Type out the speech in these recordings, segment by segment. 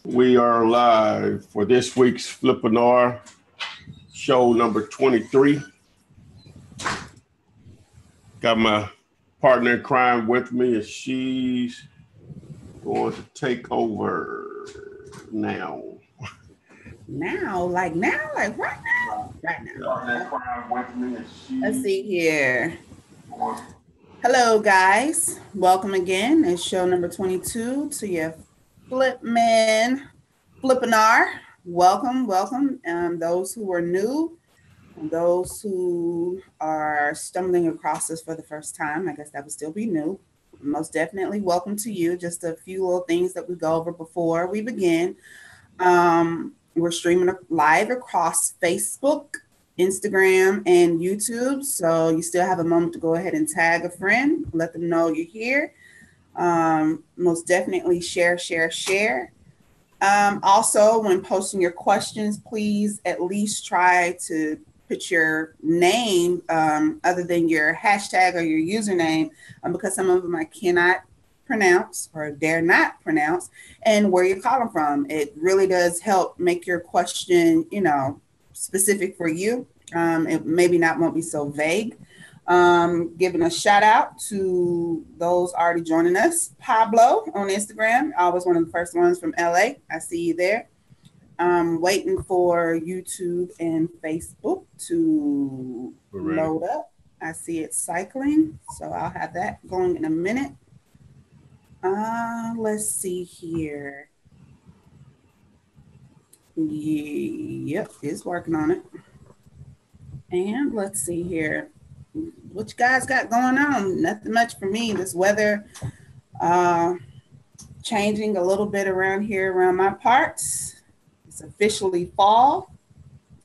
We are live for this week's Flippinar show number 23. Got my partner in crime with me, and she's going to take over now. Like right now? Right now. Let's see here. Hello, guys. Welcome again. It's show number 22 to your Flippinar. Welcome. Those who are new and those who are stumbling across this for the first time, I guess that would still be new. Most definitely welcome to you. Just a few little things that we go over before we begin. We're streaming live across Facebook, Instagram, and YouTube. So you still have a moment to go ahead and tag a friend, let them know you're here. Most definitely share. Also, when posting your questions, please at least try to put your name other than your hashtag or your username, because some of them I cannot pronounce or dare not pronounce, and where you're calling from. It really does help make your question, specific for you. It maybe won't be so vague. Giving a shout out to those already joining us. Pablo on Instagram, always one of the first ones from LA. I see you there. Waiting for YouTube and Facebook to load up. I see it cycling, so I'll have that going in a minute. Let's see here. Yep, it's working on it. And let's see here. What you guys got going on? Nothing much for me. This weather changing a little bit around here, around my parts. It's officially fall.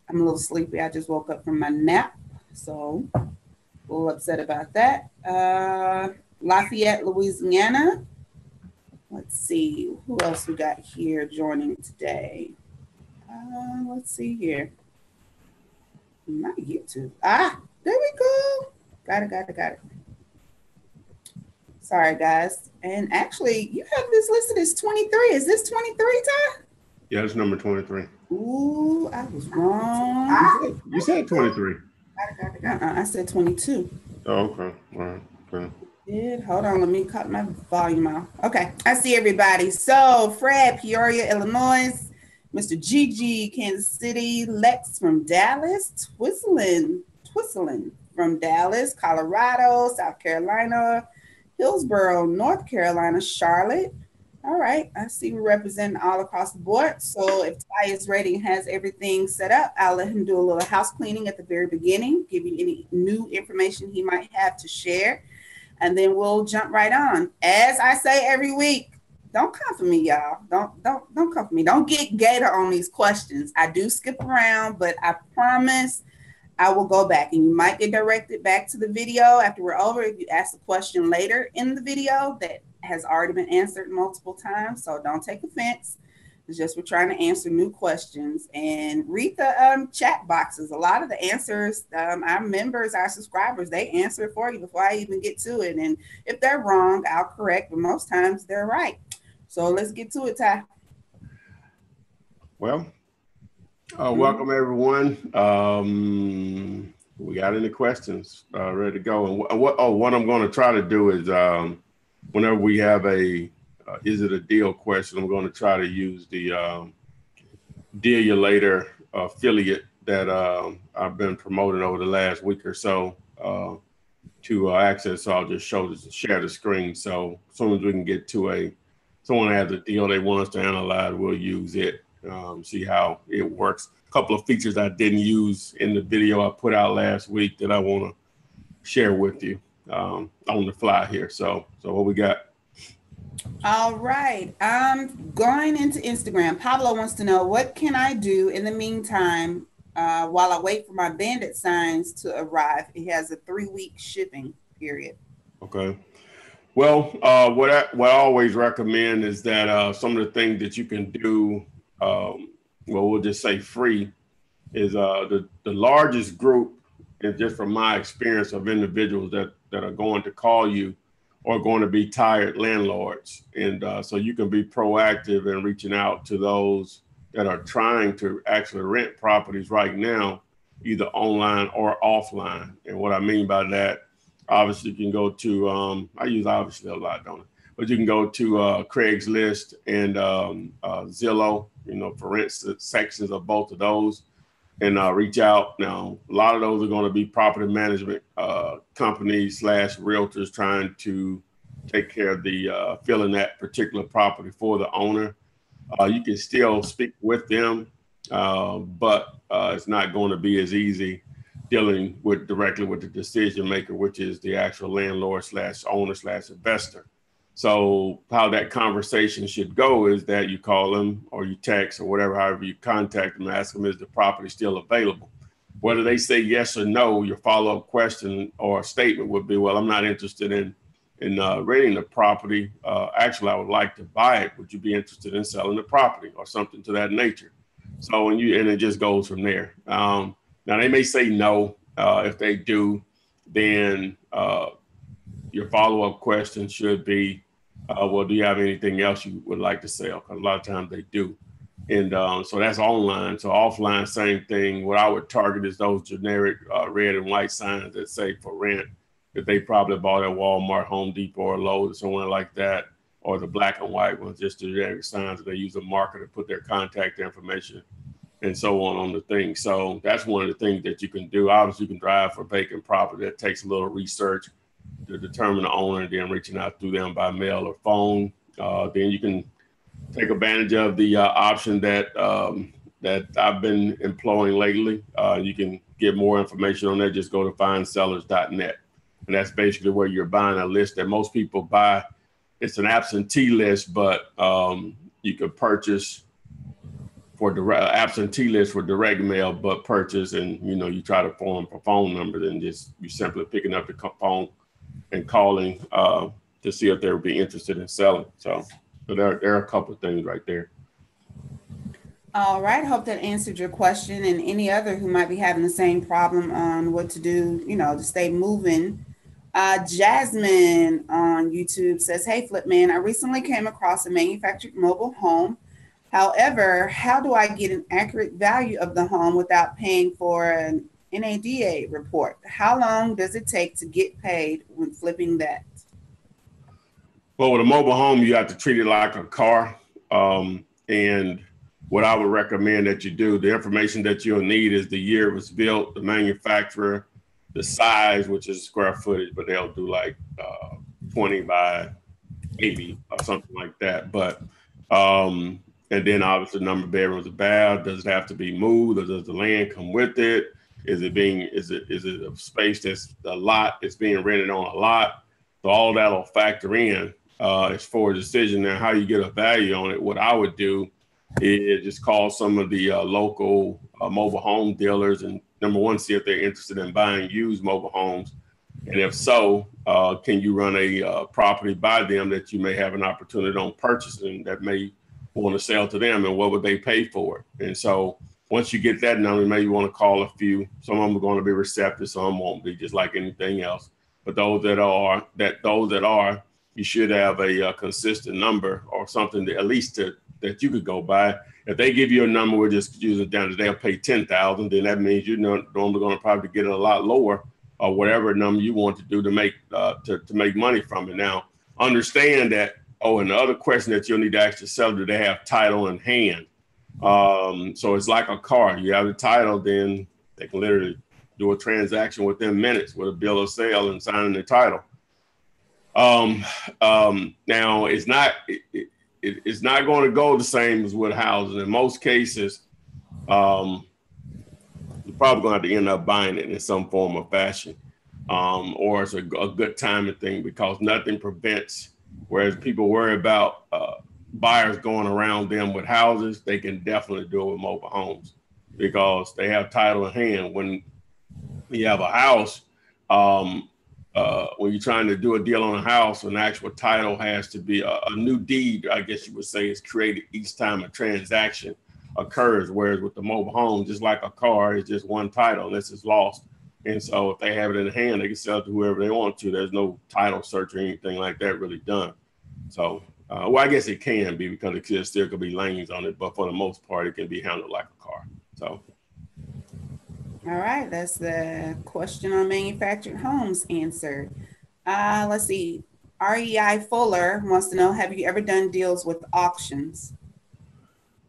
I'm a little sleepy. I just woke up from my nap, so a little upset about that. Lafayette, Louisiana. Let's see who else we got here joining today. Let's see here. My YouTube. There we go. Got it. Sorry, guys. And actually, you have this listed as 23. Is this 23, Ty? Yeah, it's number 23. Ooh, I was wrong. You said 23. Got it. I said 22. Oh, okay. All right. Okay. Hold on, let me cut my volume off. Okay, I see everybody. So Fred, Peoria, Illinois, Mr. Gigi, Kansas City, Lex from Dallas, Twistlin from Dallas, Colorado, South Carolina, Hillsborough, North Carolina, Charlotte. All right, I see we're representing all across the board. So if Tyus Rating has everything set up, I'll let him do a little house cleaning at the very beginning, give you any new information he might have to share. And then we'll jump right on. As I say every week, don't come for me, y'all. Don't come for me. Don't get gator on these questions. I do skip around, but I promise I will go back. And you might get directed back to the video after we're over if you ask the question later in the video that has already been answered multiple times. So don't take offense. It's just we're trying to answer new questions and read the chat boxes. A lot of the answers, our members, our subscribers, they answer it for you before I even get to it. And if they're wrong, I'll correct, but most times they're right. So let's get to it, Ty. Well, welcome everyone. We got any questions ready to go? And what I'm going to try to do is whenever we have is it a deal question, I'm going to try to use the Deal You Later affiliate that I've been promoting over the last week or so to access. So I'll just share the screen. So as soon as we can get to someone has a deal they want us to analyze, we'll use it, see how it works. A couple of features I didn't use in the video I put out last week that I want to share with you on the fly here. So what we got? All right. Going into Instagram, Pablo wants to know, what can I do in the meantime while I wait for my bandit signs to arrive? It has a 3-week shipping period. Okay. Well, what I always recommend is that some of the things that you can do, we'll just say free, is the largest group, and just from my experience of individuals that are going to call you are going to be tired landlords. And so you can be proactive in reaching out to those that are trying to actually rent properties right now, either online or offline. And what I mean by that, obviously you can go to, I use obviously a lot, don't I? But you can go to Craigslist and Zillow, for rent sections of both of those, and reach out. Now, a lot of those are going to be property management companies / realtors trying to take care of the filling that particular property for the owner. You can still speak with them, but it's not going to be as easy dealing with directly with the decision maker, which is the actual landlord / owner / investor. So how that conversation should go is that you call them or you text or whatever, however you contact them, ask them, is the property still available? Whether they say yes or no, your follow-up question or statement would be, well, I'm not interested in renting the property. Actually, I would like to buy it. Would you be interested in selling the property or something to that nature? So and it just goes from there. Now they may say no. If they do, then your follow-up question should be, well, do you have anything else you would like to sell? Because a lot of times they do. And so that's online. So offline, same thing. What I would target is those generic red and white signs that say for rent that they probably bought at Walmart, Home Depot, or Lowe's or somewhere like that, or the black and white ones, just the generic signs that they use a marker to put their contact information and so on the thing. So that's one of the things that you can do. Obviously, you can drive for vacant property. That takes a little research to determine the owner, and then reaching out through them by mail or phone. Then you can take advantage of the option that I've been employing lately. You can get more information on that. Just go to findsellers.net. And that's basically where you're buying a list that most people buy. It's an absentee list, but you could purchase for absentee list for direct mail, but purchase, and you try to form a phone number, then just you simply picking up the phone and calling to see if they would be interested in selling. So there are a couple of things right there. All right. Hope that answered your question, and any other who might be having the same problem on what to do, to stay moving. Jasmine on YouTube says, hey, Flipman, I recently came across a manufactured mobile home. However, how do I get an accurate value of the home without paying for an NADA report? How long does it take to get paid when flipping that? Well, with a mobile home, you have to treat it like a car. And what I would recommend that you do, the information that you'll need is the year it was built, the manufacturer, the size, which is square footage, but they'll do like 20 by 80 or something like that. But and then obviously the number of bedrooms or bath. Does it have to be moved, or does the land come with it? Is it a space that's a lot? It's being rented on a lot. So all that'll factor in as far as decision. Now, how you get a value on it, what I would do is just call some of the local mobile home dealers and, number one, see if they're interested in buying used mobile homes. And if so, can you run a property by them that you may have an opportunity on purchasing that may want to sell to them, and what would they pay for it? And so once you get that number, maybe you want to call a few. Some of them are going to be receptive, some won't be, just like anything else. But those that are, you should have a consistent number or something that at least that you could go by. If they give you a number, we're just using it down to they'll pay $10,000, then that means you're normally going to probably get it a lot lower, or whatever number you want to do to make money from it. Now, understand that. Oh, and the other question that you'll need to ask the seller, do they have title in hand? So it's like a car. You have the title, then they can literally do a transaction within minutes with a bill of sale and signing the title. Now it's not going to go the same as with housing. In most cases, you're probably going to have to end up buying it in some form or fashion, or it's a good timing thing, because nothing prevents. Whereas people worry about buyers going around them with houses, they can definitely do it with mobile homes because they have title in hand. When you have a house, when you're trying to do a deal on a house, an actual title has to be a new deed, I guess you would say, is created each time a transaction occurs. Whereas with the mobile home, just like a car, it's just one title unless it's lost. And so if they have it in hand, they can sell it to whoever they want to. There's no title search or anything like that really done. So, well, I guess it can be because it still could be lanes on it, but for the most part, it can be handled like a car. So. All right, that's the question on manufactured homes answered. Let's see. REI Fuller wants to know, have you ever done deals with auctions?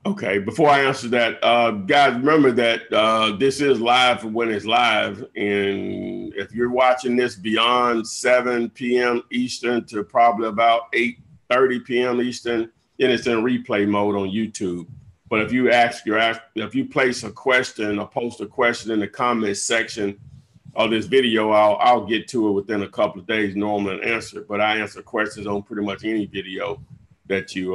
Okay, before I answer that, guys, remember that this is live when it's live. And if you're watching this beyond 7 p.m. Eastern to probably about 8:30 p.m. Eastern, then it's in replay mode on YouTube. But if you if you place a question or post a question in the comments section of this video, I'll get to it within a couple of days normally and answer. But I answer questions on pretty much any video that you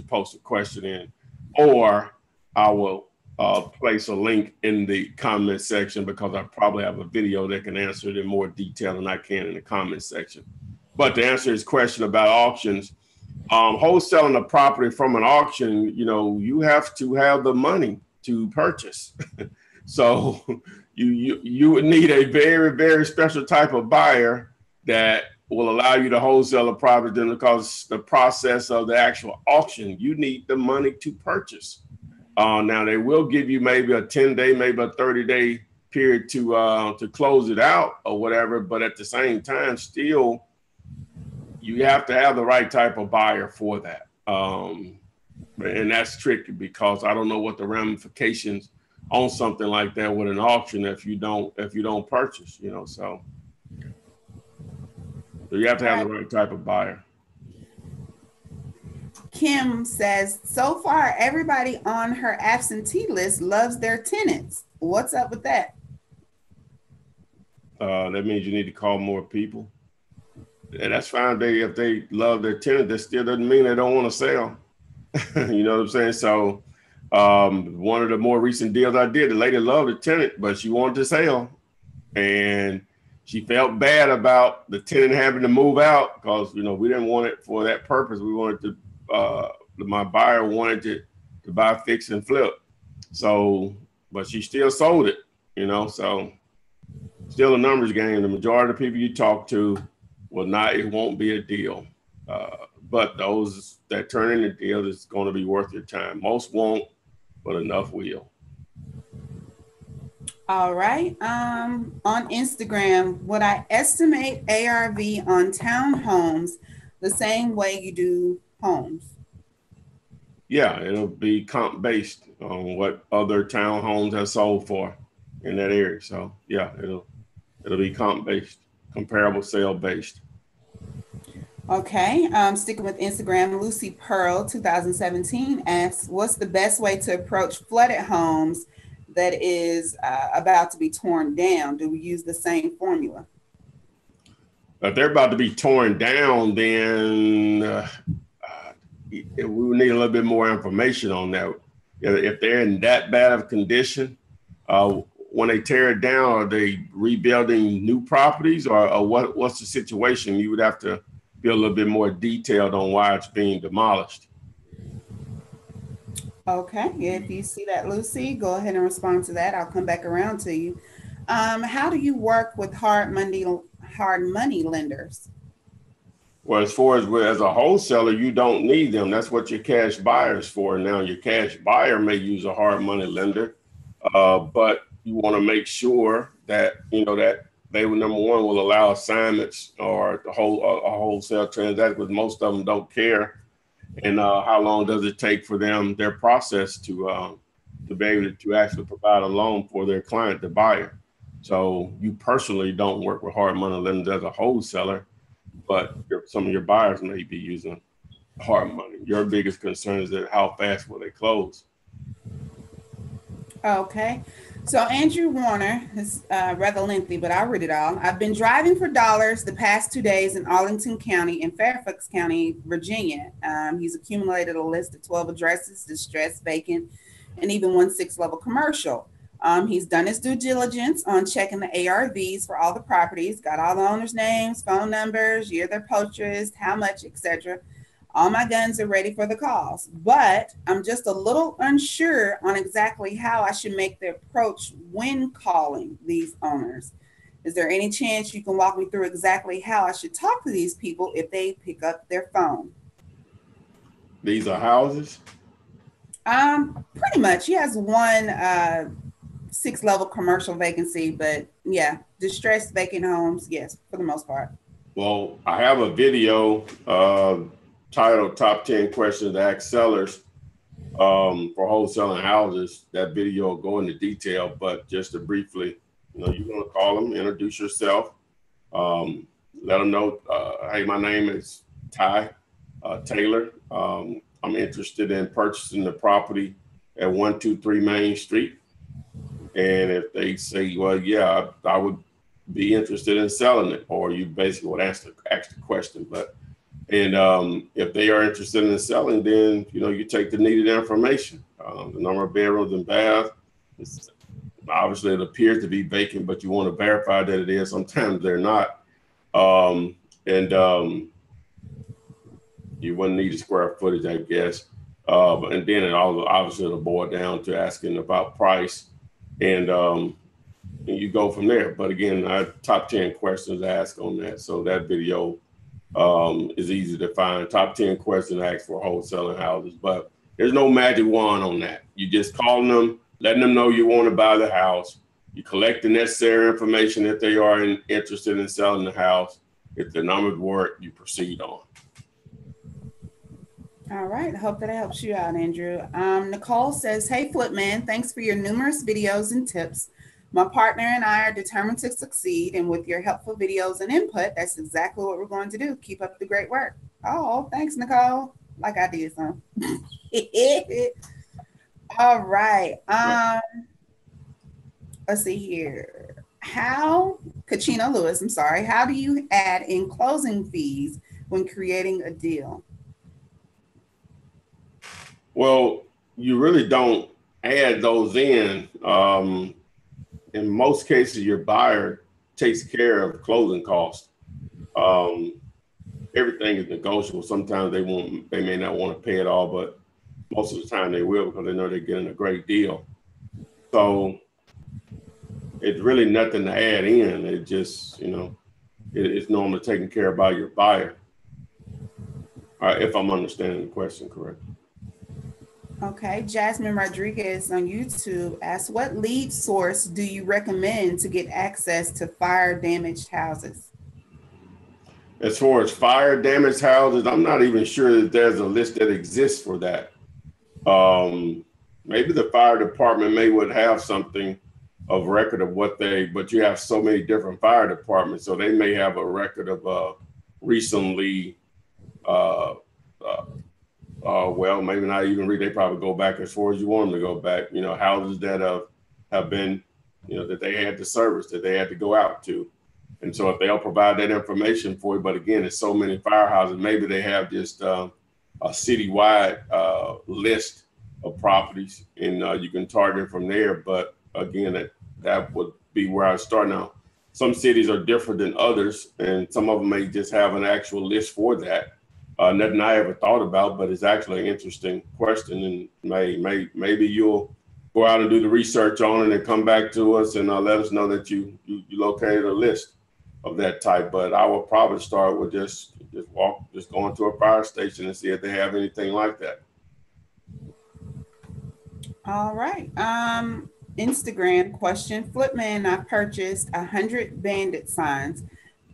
post a question in, or I will place a link in the comment section because I probably have a video that can answer it in more detail than I can in the comment section. But to answer his question about auctions, wholesaling a property from an auction, you have to have the money to purchase. So you would need a very, very special type of buyer that will allow you to wholesale a property, because the process of the actual auction, you need the money to purchase. Now they will give you maybe a 10-day, maybe a 30-day period to close it out or whatever. But at the same time, still, you have to have the right type of buyer for that. And that's tricky because I don't know what the ramifications on something like that with an auction if you don't purchase, so you have to have the right type of buyer. Kim says, so far, everybody on her absentee list loves their tenants. What's up with that? That means you need to call more people. Yeah, that's fine. If they love their tenant, that still doesn't mean they don't want to sell. You know what I'm saying? So one of the more recent deals I did, the lady loved the tenant, but she wanted to sell. And she felt bad about the tenant having to move out because, we didn't want it for that purpose. We wanted to, my buyer wanted to buy, fix, and flip. So, but she still sold it, so still a numbers game. The majority of the people you talk to it won't be a deal. But those that turn into deals, it's going to be worth your time. Most won't, but enough will. All right. On Instagram, would I estimate ARV on townhomes the same way you do homes? Yeah, it'll be comp based on what other townhomes have sold for in that area. So yeah, it'll be comp based, comparable sale based. Okay. Sticking with Instagram, Lucy Pearl 2017 asks, what's the best way to approach flooded homes that is about to be torn down? Do we use the same formula? If they're about to be torn down, then we would need a little bit more information on that. If they're in that bad of condition, when they tear it down, are they rebuilding new properties, or what's the situation? You would have to be a little bit more detailed on why it's being demolished. Okay, if you see that, Lucy, go ahead and respond to that. I'll come back around to you. How do you work with hard money lenders? Well, as far as a wholesaler, you don't need them. That's what your cash buyer is for. Now, your cash buyer may use a hard money lender, but you want to make sure that that they will, number one, will allow assignments or a wholesale transaction, because most of them don't care. And how long does it take for their process to be able to actually provide a loan for their client, the buyer? So you personally don't work with hard money lenders as a wholesaler, but some of your buyers may be using hard money. Your biggest concern is that how fast will they close? Okay. So Andrew Warner is rather lengthy, but I'll read it all. I've been driving for dollars the past 2 days in Arlington County and Fairfax County, Virginia. He's accumulated a list of 12 addresses, distressed, vacant, and even one 6-level commercial. He's done his due diligence on checking the ARVs for all the properties, got all the owners' names, phone numbers, year they're purchased, how much, etc. All my guns are ready for the calls, but I'm just a little unsure on exactly how I should make the approach when calling these owners. Is there any chance you can walk me through exactly how I should talk to these people if they pick up their phone? These are houses? Pretty much. He has one 6-level commercial vacancy, but yeah, distressed vacant homes, yes, for the most part. Well, I have a video titled Top 10 Questions to Ask Sellers for Wholesaling Houses. That video will go into detail, but just to briefly, you're going to call them, introduce yourself, let them know, hey, my name is Ty Taylor. I'm interested in purchasing the property at 123 Main Street. And if they say, well, yeah, I would be interested in selling it, or you basically would ask the question. But if they are interested in selling, then you take the needed information, the number of bedrooms and baths. Obviously, it appears to be vacant, but you want to verify that it is. Sometimes they're not, you wouldn't need the square footage, I guess. And then it obviously it'll boil down to asking about price, and you go from there. But again, I have top 10 questions to ask on that. So that video is easy to find. Top 10 questions to ask for wholesaling houses. But there's no magic wand on that. You just calling them, letting them know you want to buy the house. You collect the necessary information if they are interested in selling the house. If the numbers work, you proceed on. All right. I hope that helps you out, Andrew. Nicole says, hey, Flipman, thanks for your numerous videos and tips. My partner and I are determined to succeed, and with your helpful videos and input, that's exactly what we're going to do. Keep up the great work. Oh, thanks, Nicole. Like I did some. All right. Let's see here. Kachina Lewis, I'm sorry. How do you add in closing fees when creating a deal? Well, you really don't add those in. In most cases, your buyer takes care of closing costs. Everything is negotiable. Sometimes they may not want to pay it all, but most of the time they will, because they know they're getting a great deal. So it's really nothing to add in. It just, it's normally taken care of by your buyer. If I'm understanding the question correctly. Okay, Jasmine Rodriguez on YouTube asks, what lead source do you recommend to get access to fire damaged houses? As far as fire damaged houses, I'm not even sure that there's a list that exists for that. Maybe the fire department would have something of record of but you have so many different fire departments, so they may have a record of recently well, maybe not even they probably go back as far as you want them to go back, houses that have been, that they had to service, that they had to go out to. And so if they'll provide that information for you, but again, it's so many firehouses, maybe they have just a citywide list of properties, and you can target from there. But again, that would be where I start. Now, some cities are different than others, and some of them may just have an actual list for that. Nothing I ever thought about, but it's actually an interesting question, and maybe you'll go out and do the research on it and come back to us and let us know that you located a list of that type. But I would probably start with just going to a fire station and see if they have anything like that. All right. Instagram question. Flipman, I purchased 100 bandit signs,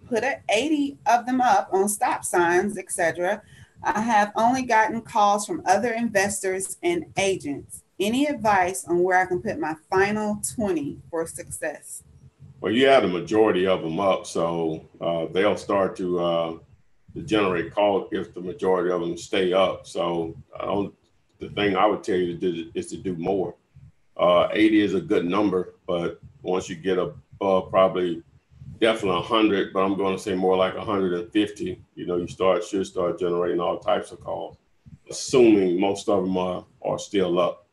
put 80 of them up on stop signs, etc. I have only gotten calls from other investors and agents. Any advice on where I can put my final 20 for success? Well, you have the majority of them up, so they'll start to generate calls if the majority of them stay up. So the thing I would tell you to do is to do more. 80 is a good number, but once you get above probably definitely 100, but I'm going to say more like 150, you should start generating all types of calls, assuming most of them are still up.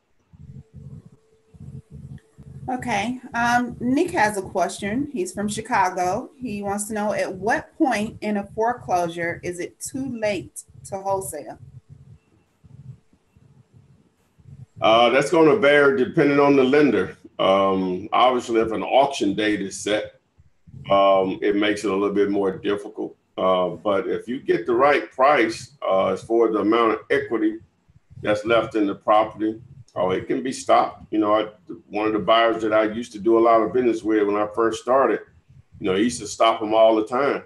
Okay. Nick has a question. He's from Chicago. He wants to know, at what point in a foreclosure is it too late to wholesale? That's going to vary depending on the lender. Obviously, if an auction date is set, it makes it a little bit more difficult. But if you get the right price as far as the amount of equity that's left in the property, it can be stopped. One of the buyers that I used to do a lot of business with when I first started, I used to stop them all the time.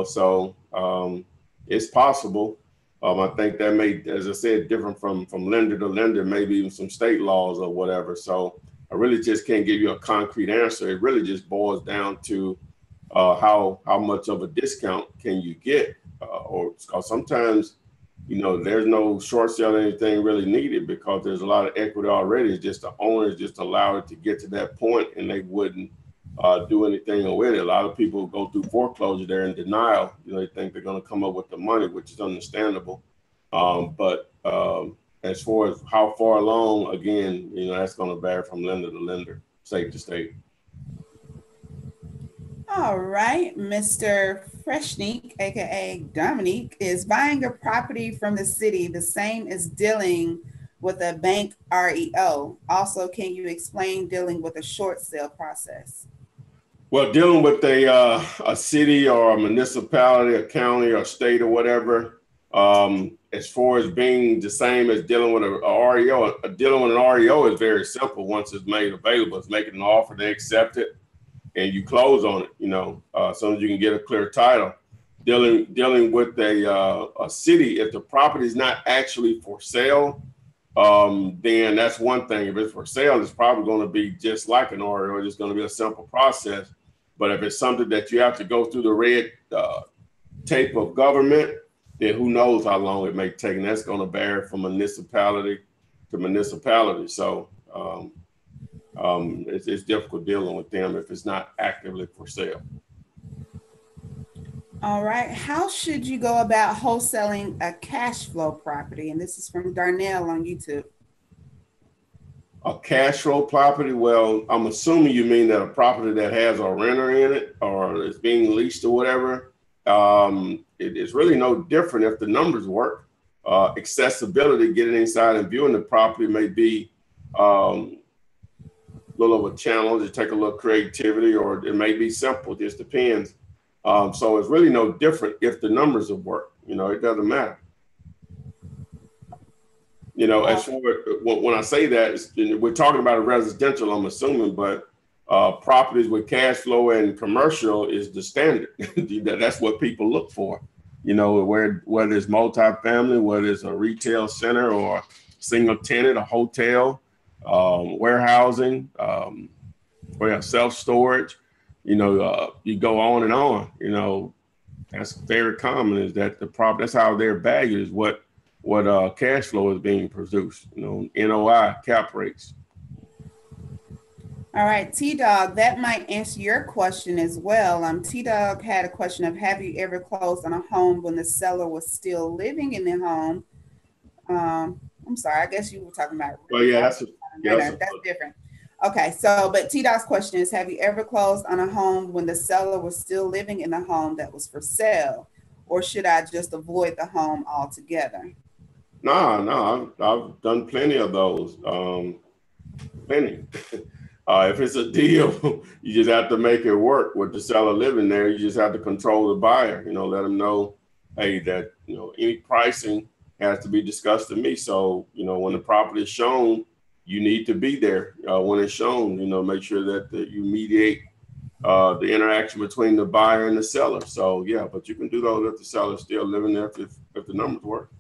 So it's possible. I think that may, as I said, different from lender to lender, maybe even some state laws or whatever. So I really just can't give you a concrete answer. It really just boils down to how much of a discount can you get, or sometimes, there's no short sale or anything really needed because there's a lot of equity already. It's just the owners just allow it to get to that point and they wouldn't do anything with it. A lot of people go through foreclosure, they're in denial. They think they're going to come up with the money, which is understandable. But as far as how far along, again, that's going to vary from lender to lender, state to state. All right, Mr. Freshnik, aka Dominique, is buying a property from the city the same as dealing with a bank REO? Also, can you explain dealing with a short sale process? Well, dealing with a city or a municipality, a county or state or whatever, as far as being the same as dealing with a REO, dealing with an REO is very simple. Once it's made available, it's making an offer, they accept it, and you close on it. As soon as you can get a clear title. Dealing with a city, if the property is not actually for sale, then that's one thing. If it's for sale, it's probably going to be just like an REO. It's going to be a simple process. But if it's something that you have to go through the red tape of government, then who knows how long it may take. And that's going to vary from municipality to municipality. So it's difficult dealing with them if it's not actively for sale. All right. How should you go about wholesaling a cash flow property? And this is from Darnell on YouTube. A cash flow property? Well, I'm assuming you mean that a property that has a renter in it or is being leased or whatever. It's really no different if the numbers work. Accessibility, getting inside and viewing the property may be a little of a challenge. It take a little creativity, or it may be simple. It just depends. So it's really no different if the numbers have worked. It doesn't matter. As for when I say that, we're talking about a residential, I'm assuming, but properties with cash flow and commercial is the standard. That's what people look for. Whether it's multifamily, whether it's a retail center or single tenant, a hotel, warehousing, self-storage. You go on and on. That's very common. Is that the problem? That's how they're valued. Is what cash flow is being produced. NOI, cap rates. All right, T-Dog, that might answer your question as well. T-Dog had a question of, have you ever closed on a home when the seller was still living in the home? I'm sorry, I guess you were talking about. Well, yeah, that's different. Okay, but T-Dog's question is, have you ever closed on a home when the seller was still living in the home that was for sale? Or should I just avoid the home altogether? No, I've done plenty of those. Plenty. If it's a deal, you just have to make it work with the seller living there. You just have to control the buyer, let them know, hey, that, any pricing has to be discussed to me. So, when the property is shown, you need to be there when it's shown, make sure that you mediate the interaction between the buyer and the seller. So, yeah, but you can do those if the seller's still living there if the numbers work.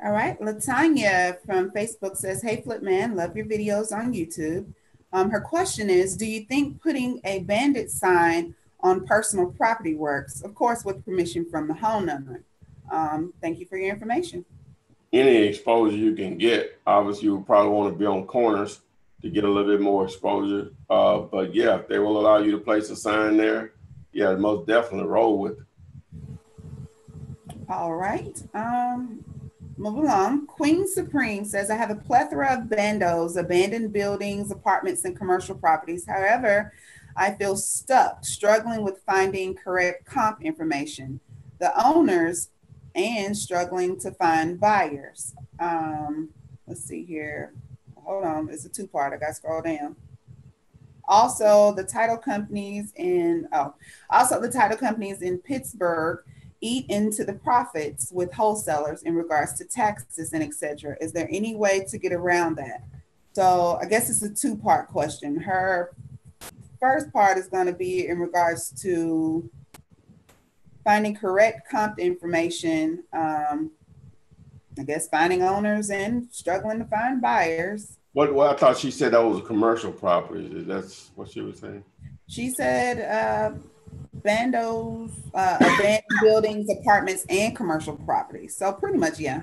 All right. Latanya from Facebook says, hey, Flipman, love your videos on YouTube. Her question is, do you think putting a bandit sign on personal property works? Of course, with permission from the homeowner. Thank you for your information. Any exposure you can get. Obviously, you would probably want to be on corners to get a little bit more exposure. But yeah, if they will allow you to place a sign there, yeah, most definitely roll with it. All right. Move along. Queen Supreme says, I have a plethora of bandos, abandoned buildings, apartments, and commercial properties. However, I feel stuck, struggling with finding correct comp information. The owners and struggling to find buyers. Let's see here. Hold on, it's a two-part. I got to scroll down. Also, the title companies in Pittsburgh eat into the profits with wholesalers in regards to taxes and etc. Is there any way to get around that? So I guess it's a two-part question. Her first part is going to be in regards to finding correct comp information, I guess finding owners and struggling to find buyers. What I thought she said that was a commercial property. That's what she was saying. She said bandos, abandoned buildings, apartments, and commercial properties. So pretty much, yeah.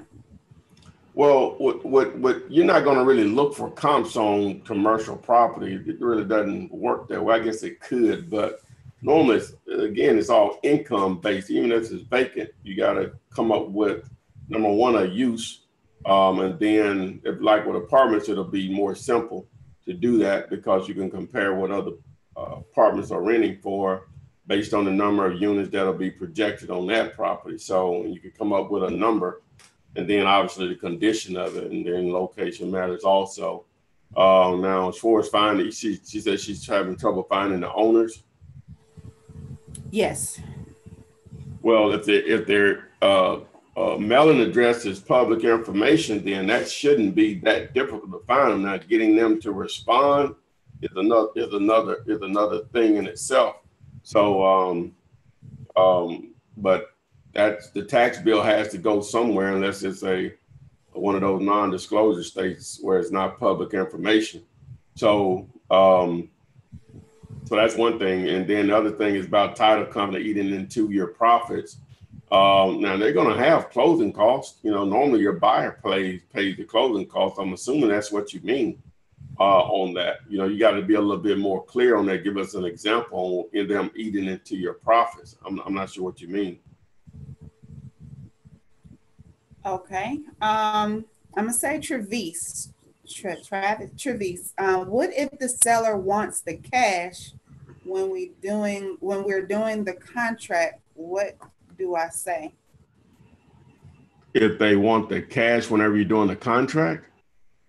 Well, what you're not going to really look for comps on commercial property. It really doesn't work that way. I guess it could, but normally, it's all income based. Even if it's vacant, you got to come up with number one, a use. And then if like with apartments, it'll be more simple to do that because you can compare what other apartments are renting for based on the number of units that'll be projected on that property. So you can come up with a number, and then obviously the condition of it, and then location matters also. Now, as far as finding, she said she's having trouble finding the owners. Yes. Well, if their mailing address is public information, then that shouldn't be that difficult to find them. Now, getting them to respond is another thing in itself. So, but that's the tax bill has to go somewhere unless it's one of those non-disclosure states where it's not public information. So, so that's one thing. And then the other thing is about title company eating into your profits. Now they're going to have closing costs. You know, normally your buyer pays the closing costs. I'm assuming that's what you mean on that. You know, you got to be a little bit more clear on that. Give us an example in them eating into your profits. I'm not sure what you mean. Okay. I'm gonna say Trevice. Trevice. What if the seller wants the cash when we're doing the contract? What do I say? If they want the cash whenever you're doing the contract?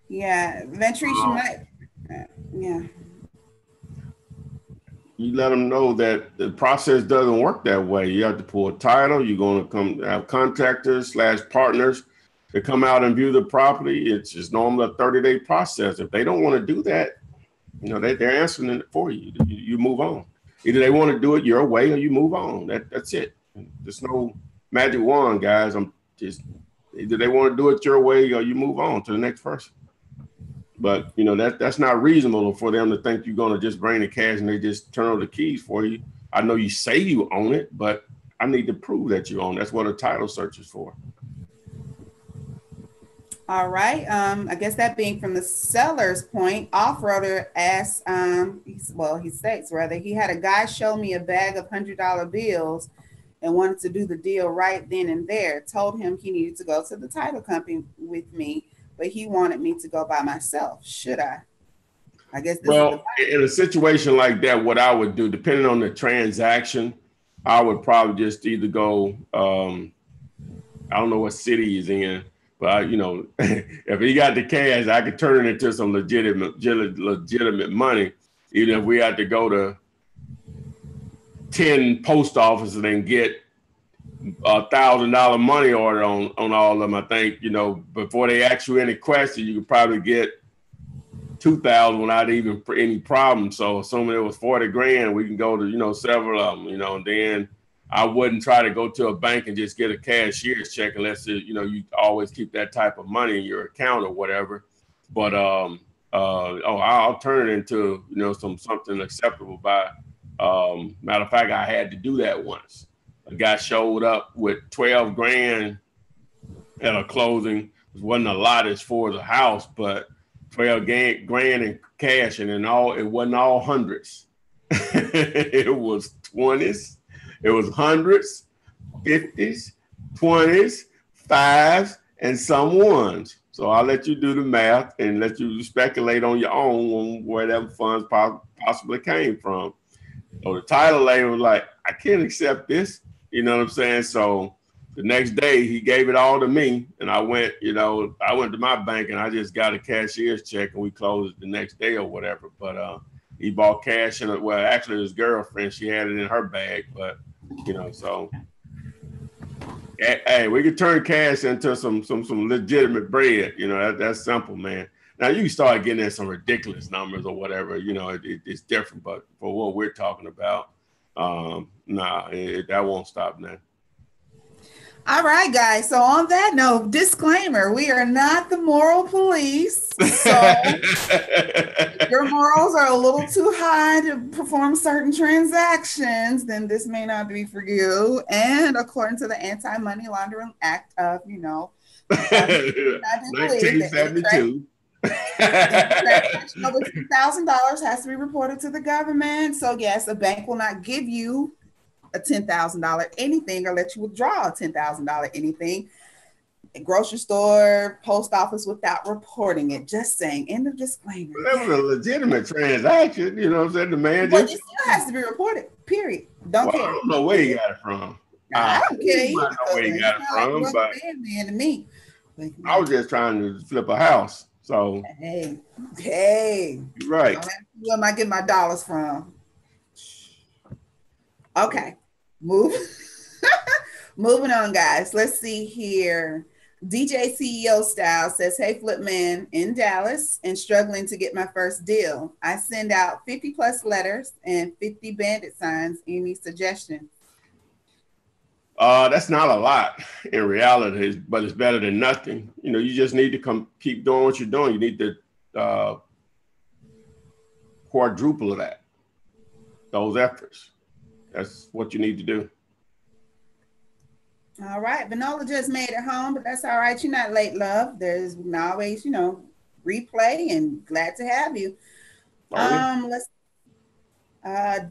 Yeah, Ventrice, you might. Yeah. You let them know that the process doesn't work that way. You have to pull a title. You're going to come have contractors / partners to come out and view the property. It's just normally a 30-day process. If they don't want to do that, you know, they're answering it for you. You move on. Either they want to do it your way or you move on. That's it. There's no magic wand, guys. Either they want to do it your way or you move on to the next person. But, you know, that's not reasonable for them to think you're going to just bring the cash and they just turn over the keys for you. I know you say you own it, but I need to prove that you own it. That's what a title search is for. All right. I guess that being from the seller's point, off-roader asks, he states rather, he had a guy show me a bag of $100 bills and wanted to do the deal right then and there. Told him he needed to go to the title company with me, but he wanted me to go by myself. Should I? I guess in a situation like that, what I would do, depending on the transaction, I would probably just either go, I don't know what city he's in, but you know, if he got the cash, I could turn it into some legitimate money. Even if we had to go to 10 post offices and get $1,000 money order on all of them, I think, you know, before they ask you any questions, you could probably get 2,000 without even any problem. So assuming it was 40 grand, we can go to, you know, several of them, you know, and then I wouldn't try to go to a bank and just get a cashier's check unless, you know, you always keep that type of money in your account or whatever. But I'll turn it into, you know, something acceptable by, matter of fact, I had to do that once. A guy showed up with 12 grand at a closing. It wasn't a lot as far as a house, but 12 grand in cash, and it wasn't all hundreds. It was 20s, it was hundreds, 50s, 20s, 5s, and some ones. So I'll let you do the math and let you speculate on your own on where them funds possibly came from. So the title lady was like, I can't accept this. You know what I'm saying? So The next day, he gave it all to me, and I went to my bank and I just got a cashier's check, and we closed the next day or whatever. But he bought cash in it. Well, actually, his girlfriend, she had it in her bag, but so hey, we could turn cash into some legitimate bread. That's simple, man. Now you start getting in some ridiculous numbers or whatever. It's different, but for what we're talking about, that won't stop now. All right, guys. So on that note, disclaimer, we are not the moral police. So if your morals are a little too high to perform certain transactions, then this may not be for you. And according to the Anti-Money Laundering Act of, 1972. Transaction over $2,000 has to be reported to the government. So yes, a bank will not give you a $10,000 anything or let you withdraw a $10,000 anything. A grocery store, post office without reporting it. Just saying. End of disclaimer. Well, that was a legitimate transaction. You know what I'm saying? The man but it still has to be reported. Period. Don't care. I don't know where he got it from. I don't care. I don't know where he got it from, but man to me. I was just trying to flip a house. So hey, you're right. Where am I getting my dollars from? Okay, moving on, guys. Let's see here. DJ CEO Style says, hey, Flipman, in Dallas and struggling to get my first deal. I send out 50 plus letters and 50 bandit signs. Any suggestions? That's not a lot in reality, but it's better than nothing. You just need to keep doing what you're doing. You need to quadruple those efforts. That's what you need to do. All right. Vanola just made it home, but that's all right. You're not late, love. There's always, replay, and glad to have you.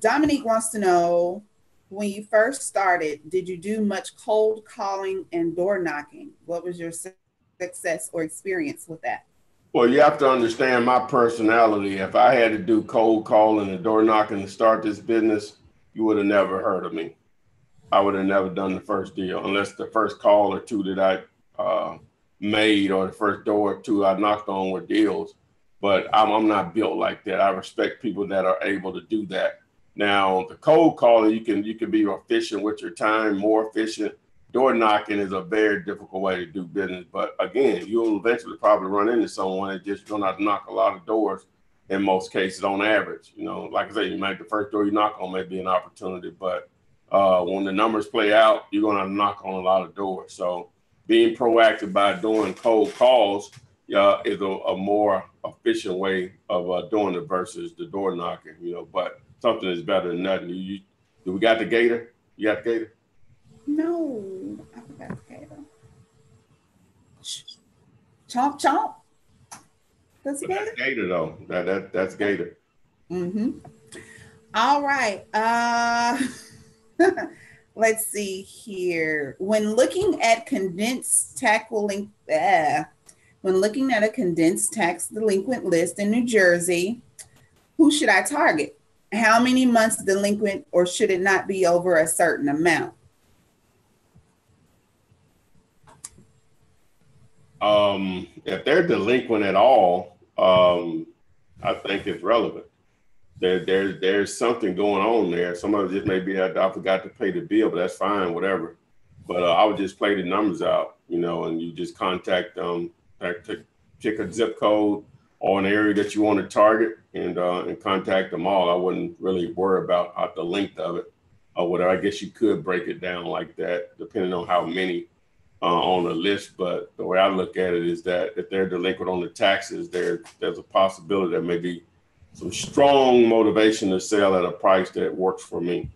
Dominique wants to know, when you first started, did you do much cold calling and door knocking? What was your success or experience with that? Well, you have to understand my personality. If I had to do cold calling and door knocking to start this business, you would have never heard of me. I would have never done the first deal unless the first call or two that I made or the first door or two I knocked on were deals. But I'm not built like that. I respect people that are able to do that. Now, the cold calling, you can be efficient with your time, more efficient. Door knocking is a very difficult way to do business. But again, you'll eventually probably run into someone that just going to knock a lot of doors in most cases on average. Like I say, the first door you knock on may be an opportunity, but when the numbers play out, you're going to knock on a lot of doors. So being proactive by doing cold calls is a more efficient way of doing it versus the door knocking, but something is better than nothing. Do we got the gator? You got the gator? No, I forgot the gator. Chomp, chomp. That's gator, though. That's gator. Mm-hmm. All right. Let's see here. When looking at a condensed tax delinquent list in New Jersey, who should I target? How many months delinquent, or should it not be over a certain amount? If they're delinquent at all, I think it's relevant. There's something going on there. Some of it just may be I forgot to pay the bill, but that's fine, whatever. But I would just play the numbers out, and you just contact them, pick a zip code or an area that you want to target and contact them all. I wouldn't really worry about the length of it or whatever. I guess you could break it down like that, depending on how many on the list. But the way I look at it is that if they're delinquent on the taxes, there's a possibility there may be some strong motivation to sell at a price that works for me.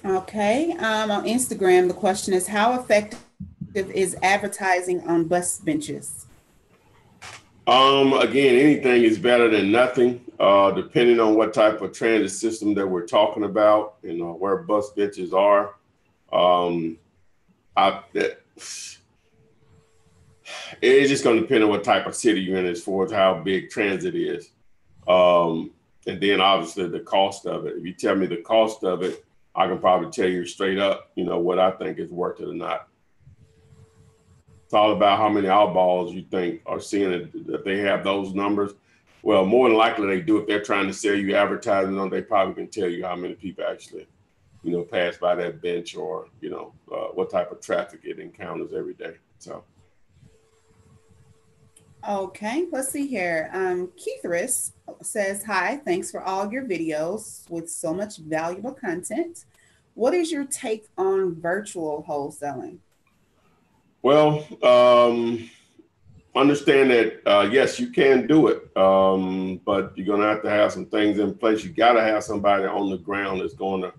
Okay. On Instagram, the question is, how effective is advertising on bus benches? Again, anything is better than nothing, depending on what type of transit system that we're talking about and where bus benches are. It's just going to depend on what type of city you're in as far as how big transit is. And then obviously the cost of it. If you tell me the cost of it, I can probably tell you straight up, what I think is worth it or not. It's all about how many eyeballs you think are seeing it. If they have those numbers, well, more than likely they do. If they're trying to sell you advertising on, they probably can tell you how many people actually, pass by that bench, or, what type of traffic it encounters every day. So. Okay, let's see here. Keithris says, hi, thanks for all your videos with so much valuable content. What is your take on virtual wholesaling? Well, understand that, yes, you can do it, but you're going to have some things in place. You got to have somebody on the ground that's going to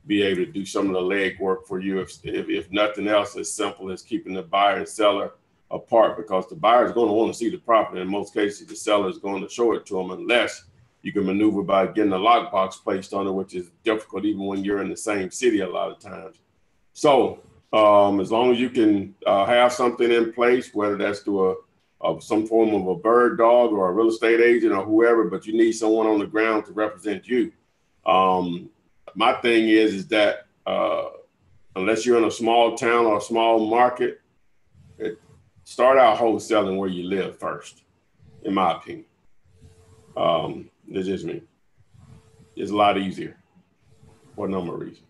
be able to do some of the leg work for you. If nothing else, as simple as keeping the buyer and seller apart, because the buyer is going to want to see the property. In most cases, the seller is going to show it to them, unless you can maneuver by getting a lockbox placed on it, which is difficult even when you're in the same city a lot of times. So as long as you can have something in place, whether that's through some form of a bird dog or a real estate agent or whoever, but you need someone on the ground to represent you. My thing is that unless you're in a small town or a small market, start out wholesaling where you live first, in my opinion. It's just me. It's a lot easier for a number of reasons.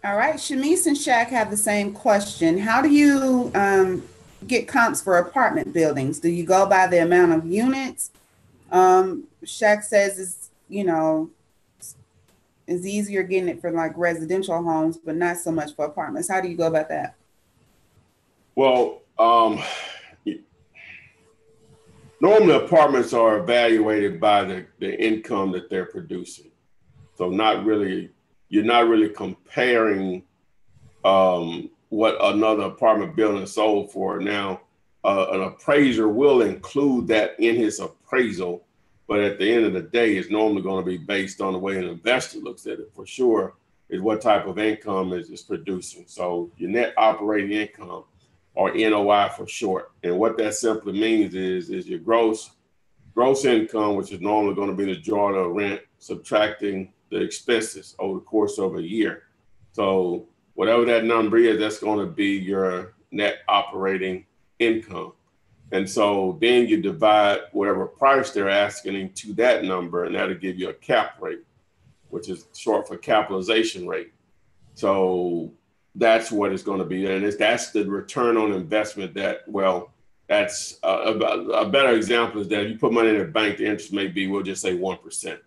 All right, Shamice and Shaq have the same question. How do you get comps for apartment buildings? Do you go by the amount of units? Shaq says it's easier getting it for like residential homes, but not so much for apartments. How do you go about that? Well, normally apartments are evaluated by the income that they're producing. So you're not really comparing what another apartment building sold for. Now, an appraiser will include that in his appraisal, but at the end of the day, it's normally going to be based on the way an investor looks at it, for sure, is what type of income is producing. So your net operating income, or NOI for short. And what that simply means is your gross income, which is normally going to be the majority of rent, subtracting the expenses over the course of a year. So whatever that number is, that's going to be your net operating income. And so then you divide whatever price they're asking into that number, and that'll give you a cap rate, which is short for capitalization rate. So that's what it's going to be. And that's the return on investment that's a better example is that if you put money in a bank, the interest may be, we'll just say 1%.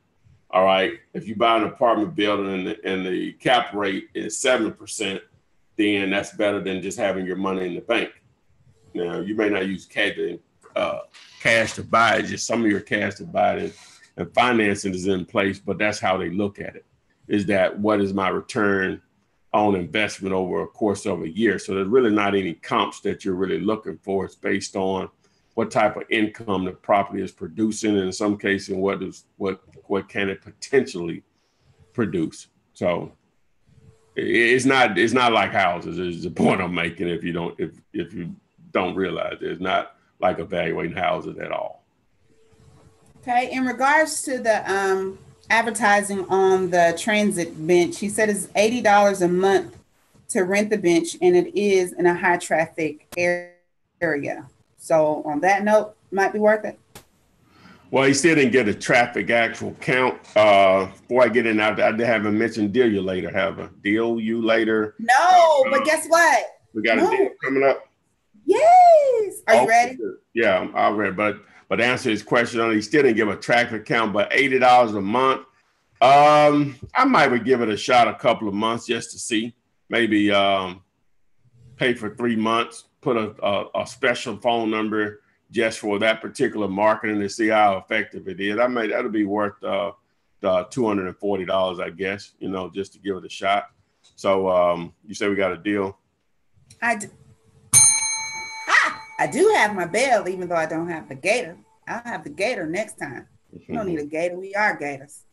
All right. If you buy an apartment building and the cap rate is 7%, then that's better than just having your money in the bank. Now, you may not use cash to buy it, just some of your cash to buy it, and financing is in place, but that's how they look at it, is that what is my return on investment over a course of a year? So there's really not any comps that you're really looking for. It's based on what type of income the property is producing, and in some cases, what can it potentially produce. So it's not like houses, is the point I'm making. If you don't realize it's not like evaluating houses at all. Okay, in regards to the advertising on the transit bench, he said it's $80 a month to rent the bench, and it is in a high traffic area. So on that note, might be worth it. Well, he still didn't get a traffic actual count. Before I get in, I haven't mentioned deal you later. Have a deal you later. No, but guess what? We got a deal coming up. Yes. Are you ready? Yeah, I'm ready. But to answer his question, he still didn't give a traffic count, but $80 a month. I might would give it a shot a couple of months just to see. Maybe pay for 3 months, put a special phone number just for that particular marketing to see how effective it is. That'll be worth $240, I guess, just to give it a shot. So you say we got a deal? I do have my bell, even though I don't have the gator. I'll have the gator next time. We don't need a gator. We are gators.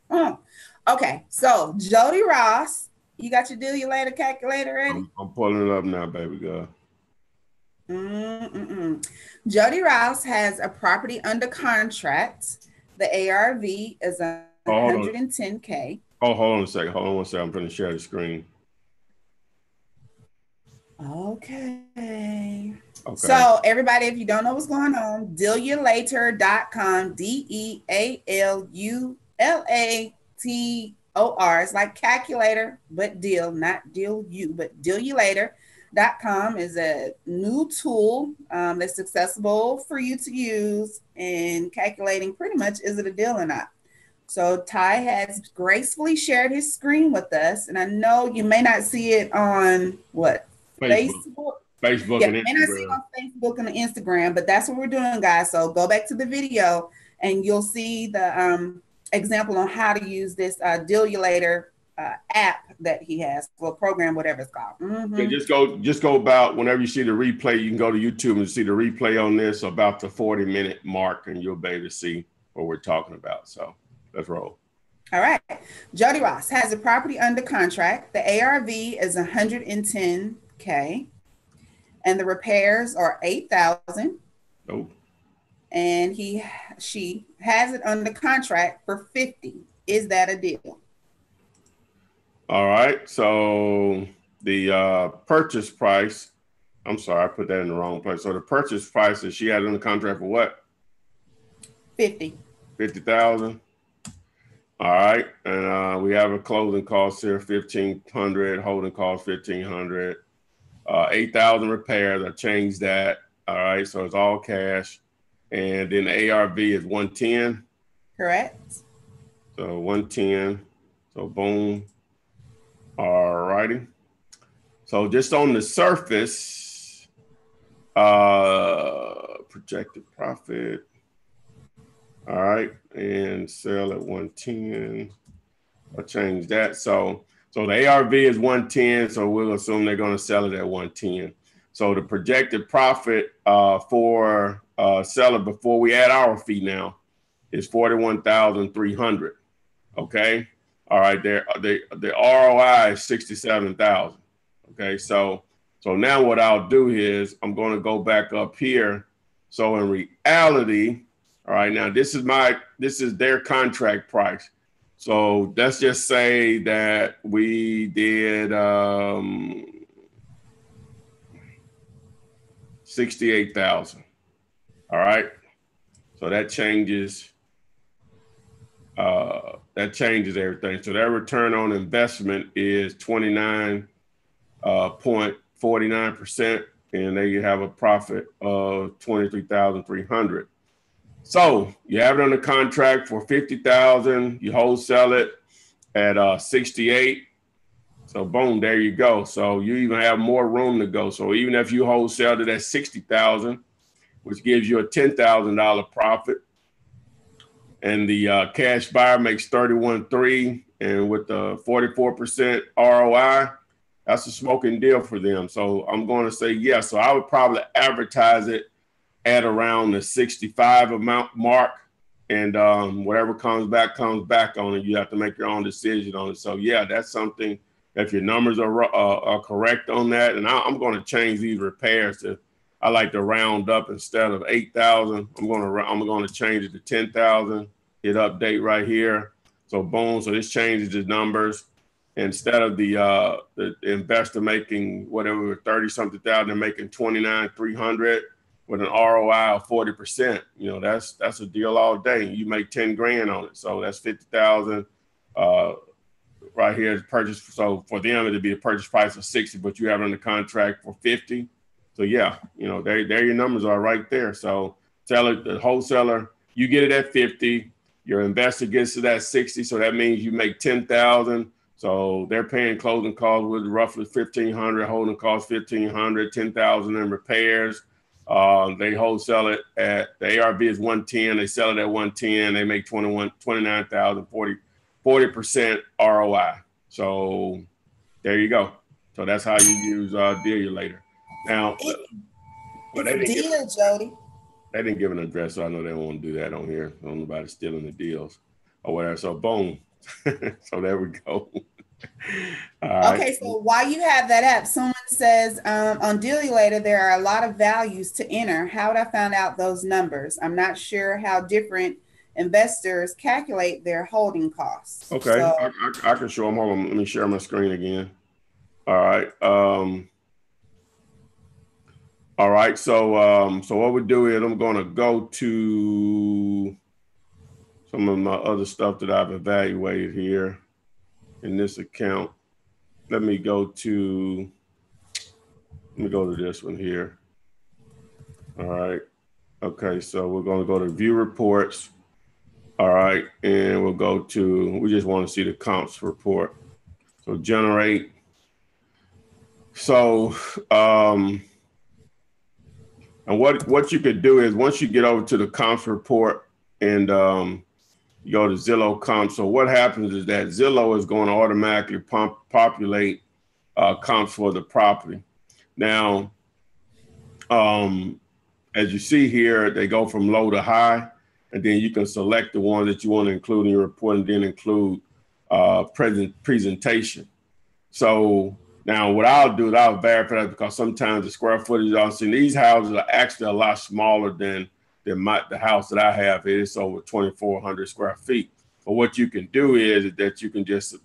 Okay, so Jody Ross, you got your deal you later calculator ready? I'm pulling it up now, baby girl. Jody Rouse has a property under contract. The ARV is $110K. Oh, hold on a second. Hold on one second. I'm going to share the screen. Okay. Okay. So everybody, if you don't know what's going on, dealulator.com, DEALULATOR. It's like calculator, but deal, not deal you, but dealulator.com is a new tool that's accessible for you to use in calculating pretty much is it a deal or not. So Ty has gracefully shared his screen with us, and I know you may not see it on what? Facebook. Facebook Yeah, and you may not see it Instagram. on Facebook and Instagram, but that's what we're doing, guys. So go back to the video and you'll see the example on how to use this Dealulator app that he has, or program, whatever it's called. Yeah, just go about whenever you see the replay, you can go to YouTube and see the replay on this about the 40-minute mark, and you'll be able to see what we're talking about. So let's roll. All right. Jody Ross has a property under contract. The ARV is 110K and the repairs are 8,000. Oh. And she has it under contract for 50. Is that a deal? All right. So the purchase price, I'm sorry, I put that in the wrong place. So the purchase price that she had under contract for what? 50. 50,000. All right. And we have a closing cost here, 1,500, holding cost 1,500, 8,000 repairs. I changed that. All right. So it's all cash. And then the ARV is 110. Correct. So 110. So boom. All righty. So just on the surface, projected profit. All right. And sell at 110. I'll change that. So the ARV is 110. So we'll assume they're going to sell it at 110. So the projected profit for seller before we add our fee now is 41,300. Okay. All right. The ROI is 67,000. Okay. So now what I'll do is I'm going to go back up here. So in reality, all right, now this is their contract price. So let's just say that we did 68,000. All right. So that changes everything. So their return on investment is 29.49%, and they have a profit of 23,300. So you have it under contract for 50,000. You wholesale it at 68. So boom, there you go. So you even have more room to go. So even if you wholesale it at 60,000, which gives you a $10,000 profit, and the cash buyer makes 31.3, and with the 44% ROI, that's a smoking deal for them. So I'm going to say yes. So I would probably advertise it at around the 65 amount mark, and whatever comes back on it. You have to make your own decision on it. So yeah, that's something. If your numbers are correct on that, and I'm going to change these repairs to, I like to round up instead of 8,000. I'm going to change it to 10,000. Hit update right here. So boom. So this changes the numbers. Instead of the investor making whatever 30-something thousand, they're making 29,300 with an ROI of 40%. You know, that's a deal all day. You make 10 grand on it. So that's 50,000 right here is purchase. So for them, it'd be a purchase price of 60, but you have it under contract for 50. So yeah, you know, there your numbers are right there. So the wholesaler, you get it at 50, your investor gets it at 60. So that means you make 10,000. So they're paying closing costs with roughly 1,500, holding costs 1,500, 10,000 in repairs. They wholesale it at, the ARV is 110. They sell it at 110. They make 29,000, 40% ROI. So there you go. So that's how you use Dealulator. Now, Jody. They didn't give an address, so I know they won't do that on here. I don't know about stealing the deals or whatever. So boom. So there we go. Okay, so while you have that up, someone says on Dealulator there are a lot of values to enter. How would I find out those numbers? I'm not sure how different investors calculate their holding costs. Okay, So, I can show them. Hold on, let me share my screen again. All right. All right. So what we do is I'm going to go to some of my other stuff that I've evaluated here in this account. Let me go to this one here. All right. Okay. So we're going to go to view reports. All right. And we'll go to, we just want to see the comps report. So generate. So, and what you could do is once you get over to the comps report and you go to Zillow comps. So what happens is that Zillow is going to automatically populate comps for the property. Now, as you see here, they go from low to high, and then you can select the one that you want to include in your report and then include presentation. So now what I'll do is I'll verify that because sometimes the square footage I'll see these houses are actually a lot smaller than the house that I have. It is over 2,400 square feet. But what you can do is that you can just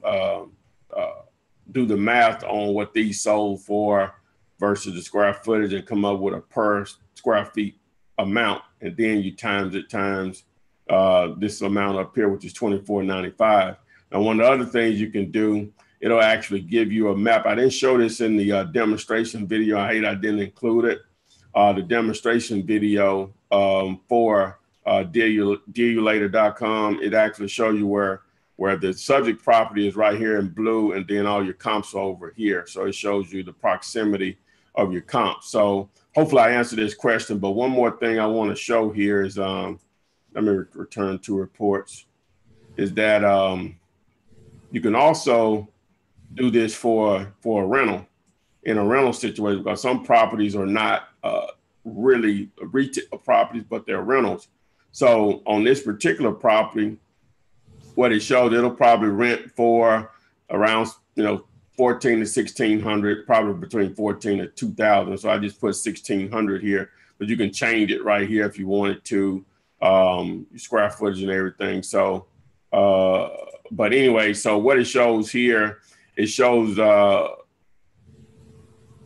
do the math on what these sold for versus the square footage and come up with a per square feet amount. And then you times it times this amount up here, which is $24.95. Now, one of the other things you can do, it'll actually give you a map. I didn't show this in the demonstration video. I hate I didn't include it. The demonstration video for dealulator.com, it actually shows you where the subject property is right here in blue, and then all your comps are over here. So it shows you the proximity of your comps. So hopefully I answered this question, but one more thing I want to show here is, let me return to reports, is that you can also do this for a rental, in a rental situation, because some properties are not really retail properties, but they're rentals. So on this particular property, what it shows, it'll probably rent for around, 14 to 1,600, probably between 14 to 2,000. So I just put 1,600 here, but you can change it right here if you wanted to, square footage and everything. So, but anyway, so what it shows here, it shows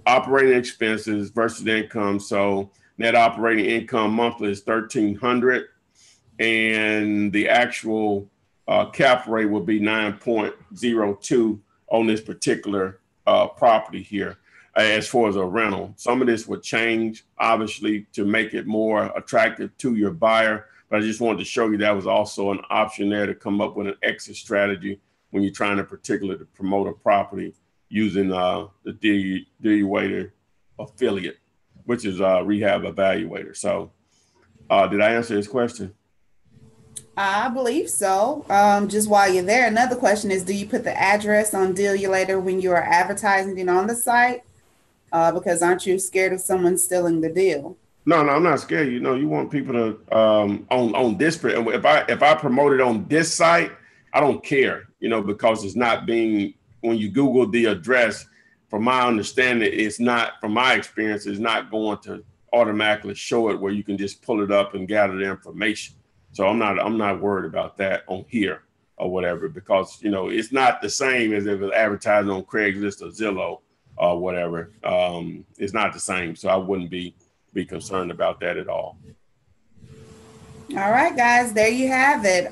operating expenses versus income. So net operating income monthly is 1,300, and the actual cap rate will be 9.02 on this particular property here. As far as a rental, some of this would change obviously to make it more attractive to your buyer. But I just wanted to show you that was also an option there to come up with an exit strategy when you're trying to particularly promote a property using the Dealuator affiliate, which is Rehab Evaluator. So did I answer this question? I believe so. Just while you're there, another question is, do you put the address on Dealulator when you are advertising it on the site? Because aren't you scared of someone stealing the deal? No, I'm not scared. You want people to on this. If I promote it on this site, I don't care. Because it's not being, when you Google the address, from my understanding, it's not, from my experience, it's not going to automatically show it where you can just pull it up and gather the information. So I'm not worried about that on here or whatever, because it's not the same as if it's advertising on Craigslist or Zillow or whatever. It's not the same, so I wouldn't be concerned about that at all. All right, guys, there you have it.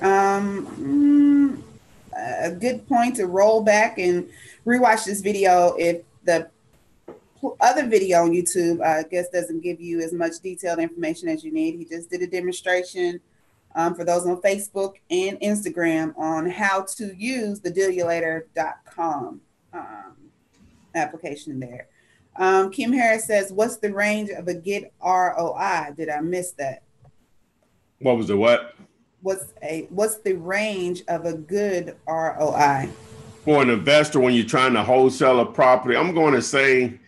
A good point to roll back and rewatch this video if the other video on YouTube, I guess, doesn't give you as much detailed information as you need. He just did a demonstration for those on Facebook and Instagram on how to use the dealulator.com application there. Kim Harris says, what's the range of a good ROI? Did I miss that? What was the what? What's the range of a good ROI? For an investor, when you're trying to wholesale a property, I'm going to say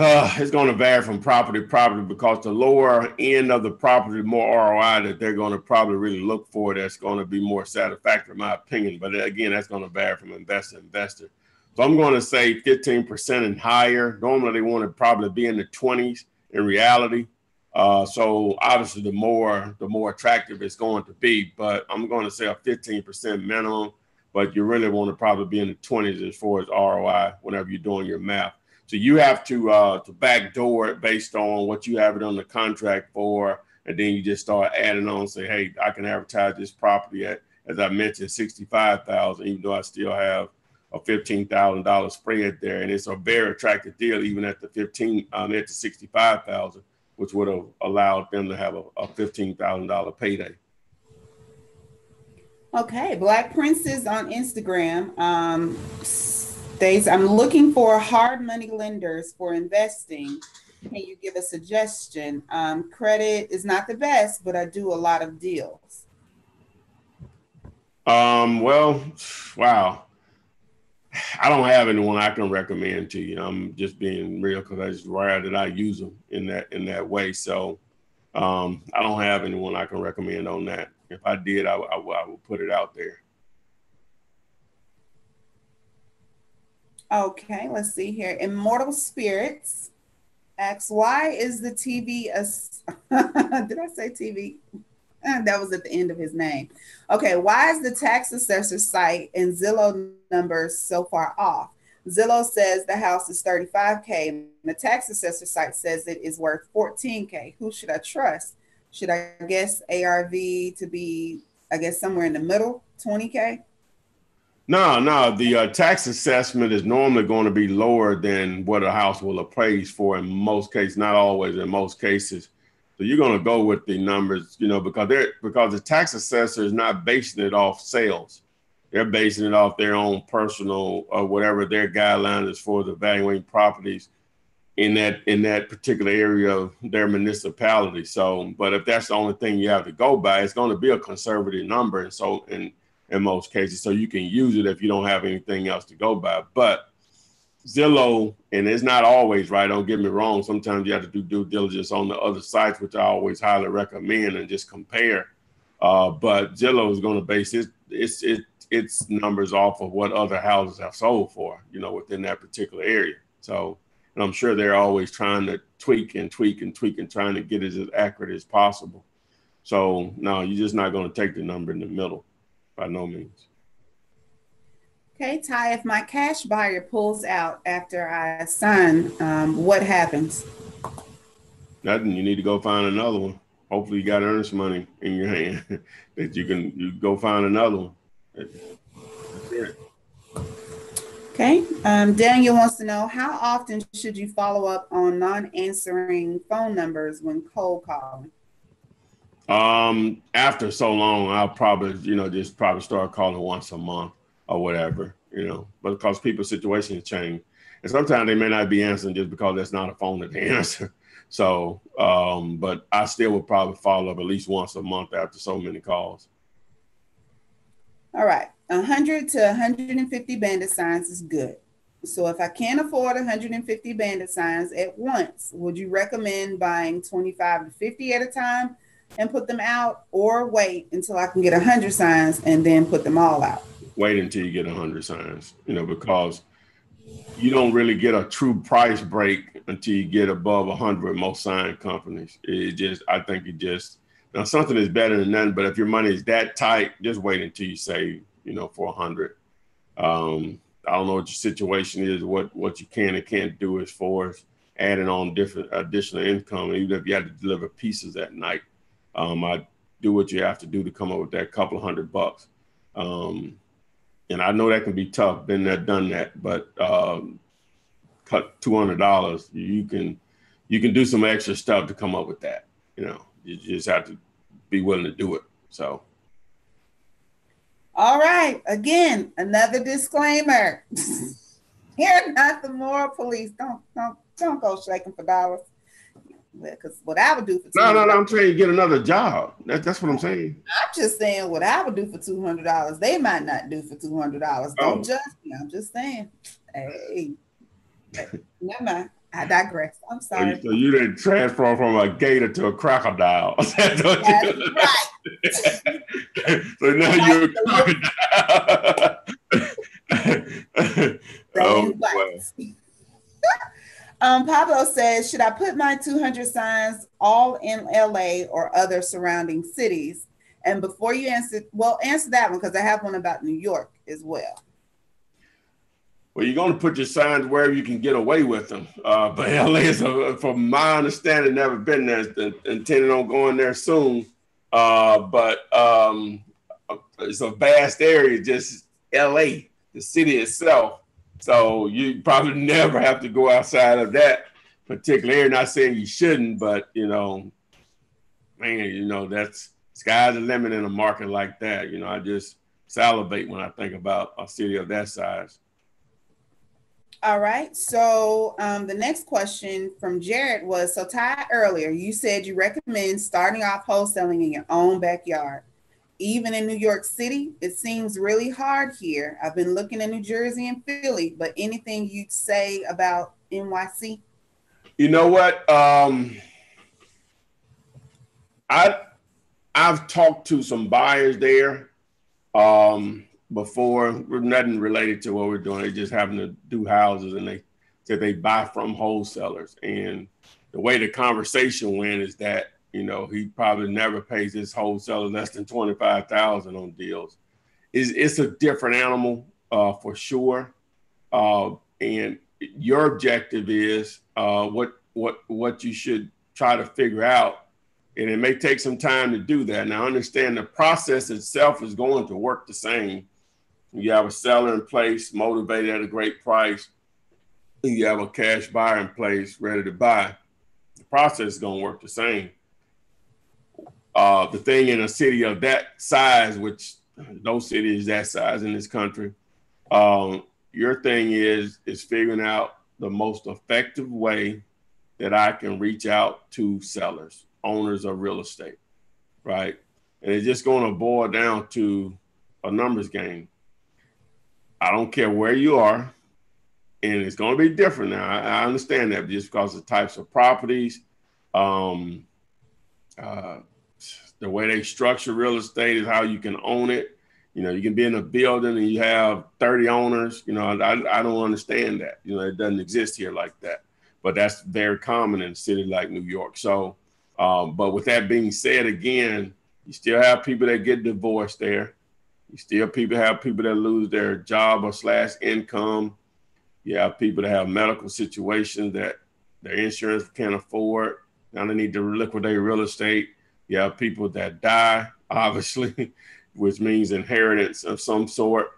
it's going to vary from property to property, because the lower end of the property, the more ROI that they're going to probably really look for, that's going to be more satisfactory, in my opinion. But again, that's going to vary from investor to investor. So I'm going to say 15% and higher. Normally, they want to probably be in the 20s in reality. So obviously the more attractive it's going to be, but I'm going to say a 15% minimum, but you really want to probably be in the 20s as far as ROI whenever you're doing your math. So you have to backdoor it based on what you have it on the contract for, and then you just start adding on, say, hey, I can advertise this property at, as I mentioned, $65,000, even though I still have a $15,000 spread there, and it's a very attractive deal, even at the at the 65,000, which would have allowed them to have a $15,000 payday. Okay, Black Princess on Instagram states, I'm looking for hard money lenders for investing. Can you give a suggestion? Credit is not the best, but I do a lot of deals. Well, wow. I don't have anyone I can recommend to you. I'm just being real because I just rare that I use them in that way. So I don't have anyone I can recommend on that. If I did, I would put it out there. Okay, let's see here. Immortal Spirits asks, why is the TV did I say TV? That was at the end of his name. Okay, why is the tax assessor site and Zillow numbers so far off? Zillow says the house is 35K, and the tax assessor site says it is worth 14K. Who should I trust? Should I guess ARV to be, I guess, somewhere in the middle, 20K? No, the tax assessment is normally going to be lower than what a house will appraise for in most cases, not always, in most cases. So you're going to go with the numbers, because the tax assessor is not basing it off sales. They're basing it off their own personal or whatever their guideline is for the evaluating properties in that particular area of their municipality. So, but if that's the only thing you have to go by, it's going to be a conservative number. And so in most cases, so you can use it if you don't have anything else to go by. But Zillow, and it's not always right, don't get me wrong. Sometimes you have to do due diligence on the other sites, which I always highly recommend, and just compare. But Zillow is going to base its numbers off of what other houses have sold for, within that particular area. So, and I'm sure they're always trying to tweak and trying to get it as accurate as possible. So no, you're just not going to take the number in the middle, by no means. Okay, Ty, if my cash buyer pulls out after I sign, what happens? Nothing. You need to go find another one. Hopefully you got earnest money in your hand that you go find another one. That's it. Okay. Daniel wants to know, how often should you follow up on non-answering phone numbers when cold calling? After so long, I'll probably, just probably start calling once a month or whatever, but because people's situations change. And sometimes they may not be answering just because that's not a phone that they answer. So, but I still would probably follow up at least once a month after so many calls. All right. 100 to 150 bandit signs is good. So if I can't afford 150 bandit signs at once, would you recommend buying 25 to 50 at a time and put them out, or wait until I can get 100 signs and then put them all out? Wait until you get 100 signs, because you don't really get a true price break until you get above 100 most sign companies. I think now something is better than nothing, but if your money is that tight, just wait until you save, for 100. I don't know what your situation is, what you can and can't do as far as adding on different additional income, even if you had to deliver pieces at night. I do what you have to do to come up with that couple of $100. And I know that can be tough, been there, done that, but cut $200, you can do some extra stuff to come up with that. You just have to be willing to do it. So. All right. Again, another disclaimer. You're not the moral police. Don't go shaking for dollars. Because what I would do for $200. No, I'm saying you get another job. That's what I'm saying. I'm just saying what I would do for $200, they might not do for $200. Don't judge me. I'm just saying. Hey, never mind. I digress. I'm sorry. So you didn't transfer from a gator to a crocodile. That's right. So now you're a crocodile. Oh, Pablo says, should I put my 200 signs all in LA or other surrounding cities? And before you answer, well, answer that one because I have one about New York as well. Well, you're going to put your signs wherever you can get away with them. But LA is, from my understanding, never been there. Intending on going there soon. But it's a vast area, just LA, the city itself. So you probably never have to go outside of that particular area. Not saying you shouldn't, but man, that's sky's the limit in a market like that. I just salivate when I think about a city of that size. All right. So the next question from Jared was, so Ty, earlier, you said you recommend starting off wholesaling in your own backyard. Even in New York City, it seems really hard here. I've been looking in New Jersey and Philly, but anything you'd say about NYC? You know what? I've talked to some buyers there before. Nothing related to what we're doing. They just happen to do houses, and they said they buy from wholesalers. And the way the conversation went is that he probably never pays his wholesaler less than $25,000 on deals. It's a different animal for sure. And your objective is what you should try to figure out. And it may take some time to do that. Now, understand the process itself is going to work the same. You have a seller in place, motivated at a great price. And you have a cash buyer in place, ready to buy. The process is going to work the same. The thing in a city of that size, which no city is that size in this country, your thing is figuring out the most effective way that I can reach out to sellers, owners of real estate, right? And it's just going to boil down to a numbers game. I don't care where you are, and it's going to be different now. I understand that just because of the types of properties, the way they structure real estate is how you can own it. You can be in a building and you have 30 owners. I don't understand that. It doesn't exist here like that. But that's very common in a city like New York. So, but with that being said, again, you still have people that get divorced there. You still have people that lose their job or / income. You have people that have medical situations that their insurance can't afford. Now they need to liquidate real estate. You have people that die, obviously, which means inheritance of some sort.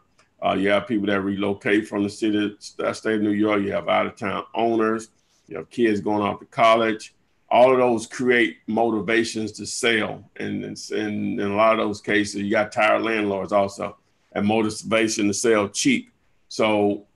You have people that relocate from the state of New York. You have out-of-town owners. You have kids going off to college. All of those create motivations to sell. And in a lot of those cases, you got tired landlords also, and motivation to sell cheap. So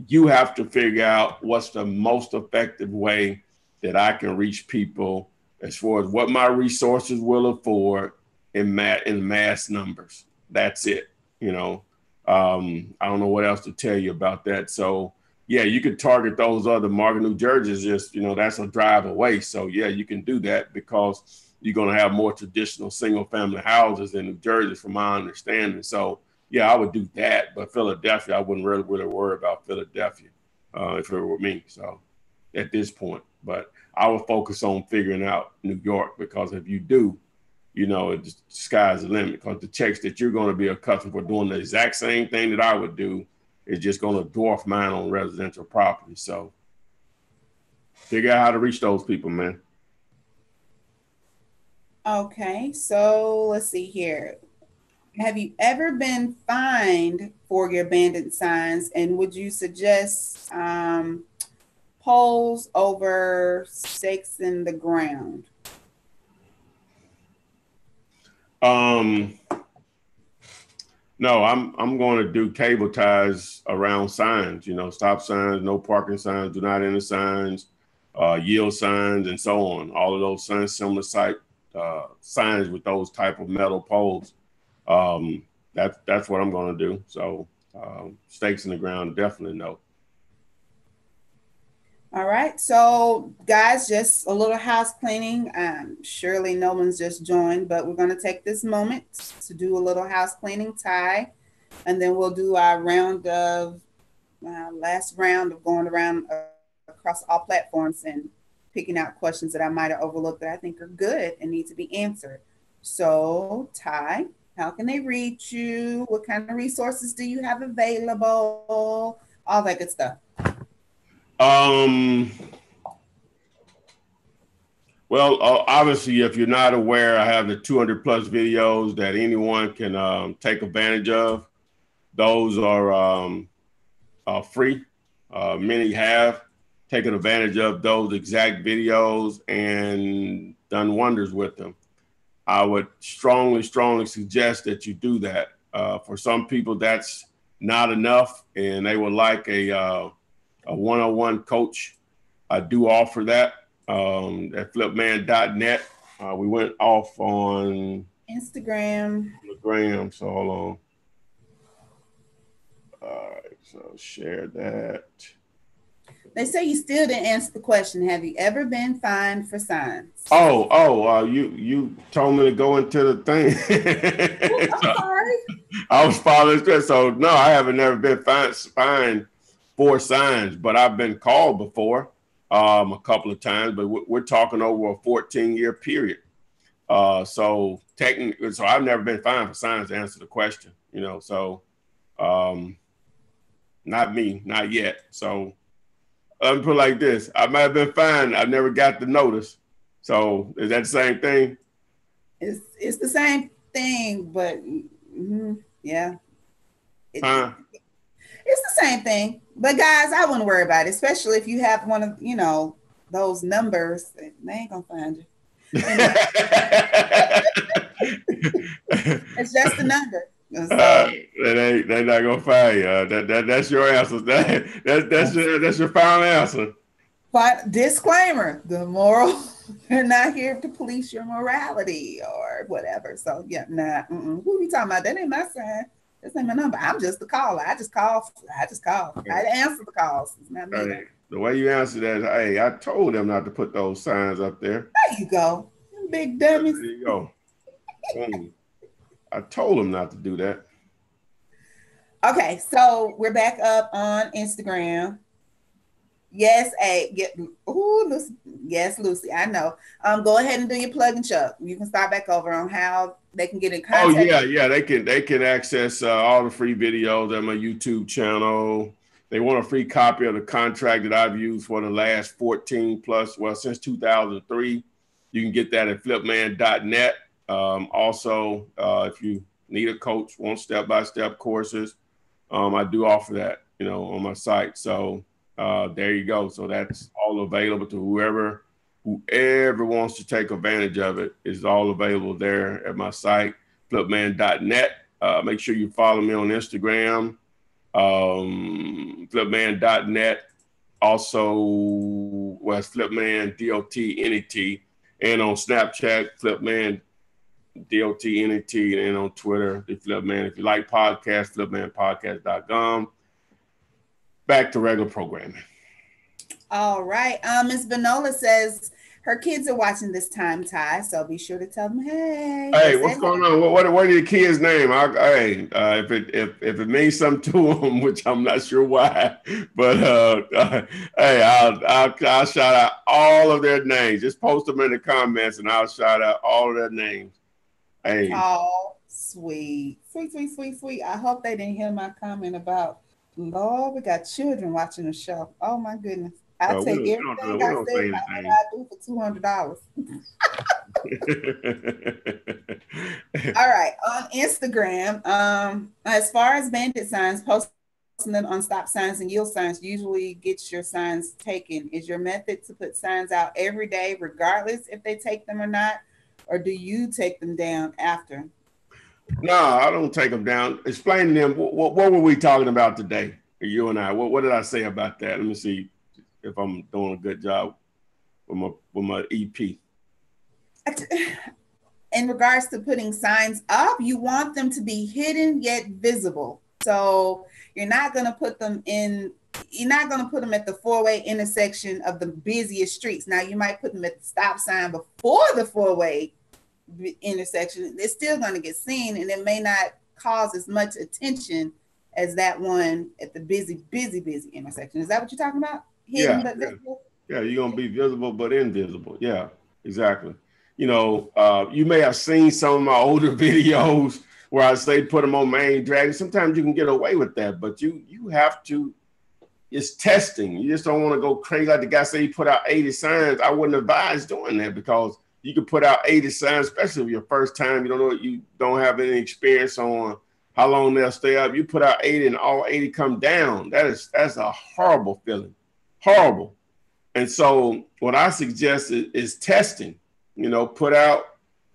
you have to figure out what's the most effective way that I can reach people as far as what my resources will afford in mass numbers. That's it. I don't know what else to tell you about that. So yeah, you could target those other market. New Jersey is just, that's a drive away. So yeah, you can do that because you're going to have more traditional single family houses in New Jersey, from my understanding. So yeah, I would do that. But Philadelphia, I wouldn't really worry about Philadelphia if it were me. So at this point, but I would focus on figuring out New York, because if you do, the sky's the limit, because the checks that you're going to be accustomed for doing the exact same thing that I would do is just going to dwarf mine on residential property. So figure out how to reach those people, man. Okay, so let's see here. Have you ever been fined for your abandoned signs, and would you suggest poles over stakes in the ground? No, I'm going to do cable ties around signs, stop signs, no parking signs, do not enter signs, yield signs, and so on. All of those signs, similar site signs with those type of metal poles. That's what I'm going to do. So stakes in the ground, definitely no. All right, so guys, just a little house cleaning. Surely no one's just joined, but we're going to take this moment to do a little house cleaning, Ty, and then we'll do our last round of going around across all platforms and picking out questions that I might have overlooked that I think are good and need to be answered. So, Ty, how can they reach you? What kind of resources do you have available? All that good stuff. Well, obviously, if you're not aware, I have the 200 plus videos that anyone can take advantage of. Those are free. Many have taken advantage of those exact videos and done wonders with them. I would strongly suggest that you do that. For some people, that's not enough, and they would like a one-on-one coach. I do offer that at flipman.net. We went off on Instagram. So hold on. All right, so share that. They say you still didn't answer the question. Have you ever been fined for signs? You told me to go into the thing. I'm sorry. I was following this. So no, I haven't never been fined for signs, but I've been called before a couple of times. But we're talking over a 14-year period. So technically, so I've never been fined for signs to answer the question. So not me, not yet. So. Let me put it like this. I might have been fined. I never got the notice. So is that the same thing? It's the same thing, but yeah. It's the same thing. But guys, I wouldn't worry about it, especially if you have one of, those numbers. They ain't going to find you. It's just a number. So, they're not gonna find you. That's your answer. That's your final answer. But disclaimer: we're not here to police your morality or whatever. So yeah, who are we talking about? That ain't my sign. That's not my number. I'm just the caller. I just call. I answer the calls. It's not me. Hey, the way you answer that, hey, I told them not to put those signs up there. There you go, big dummies. There you go. I told him not to do that. Okay, so we're back up on Instagram. Yes, Lucy. Yes, Lucy. I know. Go ahead and do your plug and chug. You can start back over on how they can get in contact. Oh yeah. They can access all the free videos on my YouTube channel. They want a free copy of the contract that I've used for the last 14 plus, since 2003. You can get that at flipman.net. Also, if you need a coach, want step-by-step courses, I do offer that, on my site. So there you go. So that's all available to whoever wants to take advantage of it. Is all available there at my site, flipman.net. Make sure you follow me on Instagram, flipman.net. Also, it's Flipman DOTNET, and on Snapchat, Flipman DOTNET, and on Twitter, the Flipman. If you like podcasts, flipmanpodcast.com. Back to regular programming. All right. Ms. Vanola says her kids are watching this time, Ty, so be sure to tell them, hey. Hey, what's going on? What are your kids' name? If it means something to them, which I'm not sure why, but hey, I'll shout out all of their names. Just post them in the comments, and I'll shout out all of their names. Hey. Oh, sweet. I hope they didn't hear my comment about, Lord, we got children watching the show. Oh my goodness. I take everything I say about what I do for $200. All right. On Instagram, as far as bandit signs, posting them on stop signs and yield signs usually gets your signs taken. Is your method to put signs out every day, regardless if they take them or not? Or do you take them down after? No, I don't take them down. Explain to them, what were we talking about today, you and I? What did I say about that? Let me see if I'm doing a good job with my EP. In regards to putting signs up, you want them to be hidden yet visible. So you're not going to put them at the four-way intersection of the busiest streets. Now you might put them at the stop sign before the four-way intersection. It's still going to get seen, and it may not cause as much attention as that one at the busy intersection. Is that what you're talking about? hidden Yeah, but yeah, visible. yeah. You're gonna be visible but invisible. Yeah, exactly. You may have seen some of my older videos where I say put them on main drag. Sometimes you can get away with that, but you have to. It's testing. You just don't want to go crazy like the guy said he put out 80 signs. I wouldn't advise doing that because you could put out 80 signs, especially if your first time, you don't have any experience on how long they'll stay up. You put out 80 and all 80 come down. That's a horrible feeling. Horrible. And so what I suggest is testing, put out,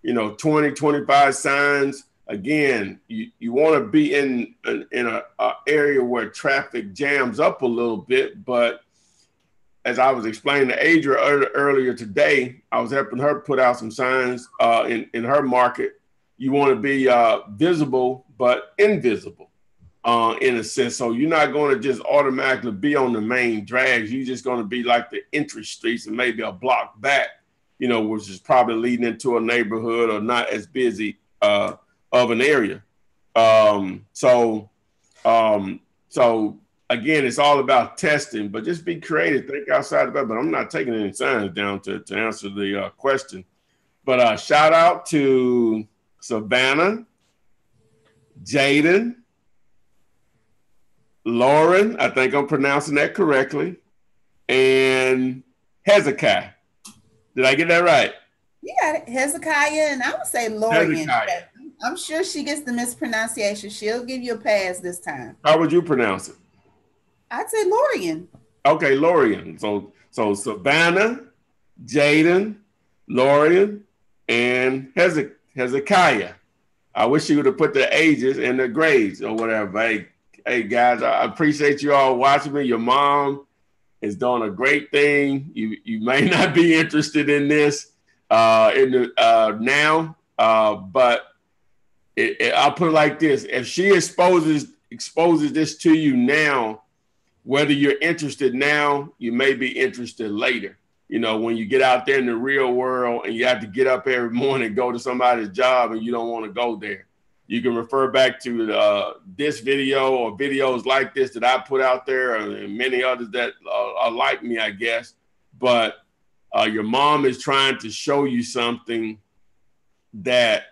20, 25 signs. Again, you want to be in a area where traffic jams up a little bit. But as I was explaining to Adria earlier today, I was helping her put out some signs in her market. You want to be visible, but invisible in a sense. So you're not going to just automatically be on the main drags. You're just going to be like the entry streets and maybe a block back, which is probably leading into a neighborhood or not as busy of an area. So again, it's all about testing, but just be creative, think outside the box. But I'm not taking any signs down to answer the question. But shout out to Savannah, Jaden, Lauren, I think I'm pronouncing that correctly, and Hezekiah. Did I get that right? You got it. Hezekiah, and I would say Lorian. Hezekiah. I'm sure she gets the mispronunciation. She'll give you a pass this time. How would you pronounce it? I'd say Lorian. Okay, Lorian. So Savannah, Jaden, Lorian, and Hezekiah. I wish you would have put the ages and the grades or whatever. Hey guys, I appreciate you all watching me. Your mom is doing a great thing. You may not be interested in this now, but I'll put it like this: if she exposes this to you now, whether you're interested now, you may be interested later. When you get out there in the real world and you have to get up every morning and go to somebody's job and you don't want to go there. You can refer back to this video or videos like this that I put out there and many others that are like me, I guess. But your mom is trying to show you something that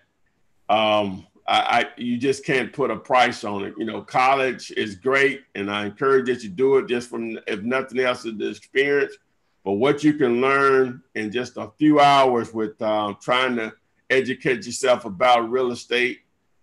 you just can't put a price on it. College is great, and I encourage that you do it just from, if nothing else, the experience. But what you can learn in just a few hours with trying to educate yourself about real estate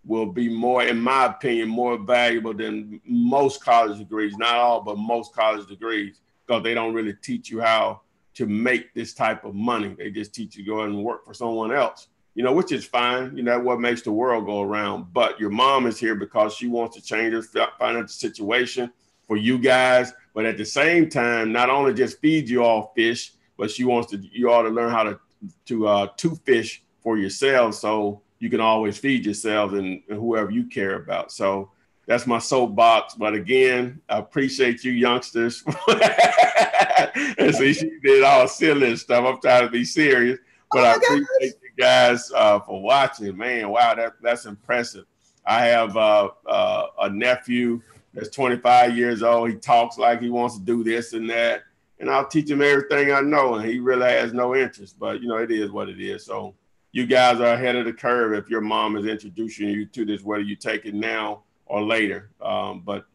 will be more, in my opinion, more valuable than most college degrees. Not all, but most college degrees, because they don't really teach you how to make this type of money. They just teach you to go and work for someone else, which is fine. What makes the world go around. But your mom is here because she wants to change her financial situation for you guys. But at the same time, not only just feed you all fish, but you all to learn how to fish for yourselves, so you can always feed yourselves and whoever you care about. So that's my soapbox. But again, I appreciate you youngsters. And see, she did all silly stuff. I'm trying to be serious, but I appreciate you guys for watching. Man, wow, that's impressive. I have a nephew that's 25 years old. He talks like he wants to do this and that, and I'll teach him everything I know, and he really has no interest. But it is what it is. So you guys are ahead of the curve if your mom is introducing you to this, whether you take it now or later. But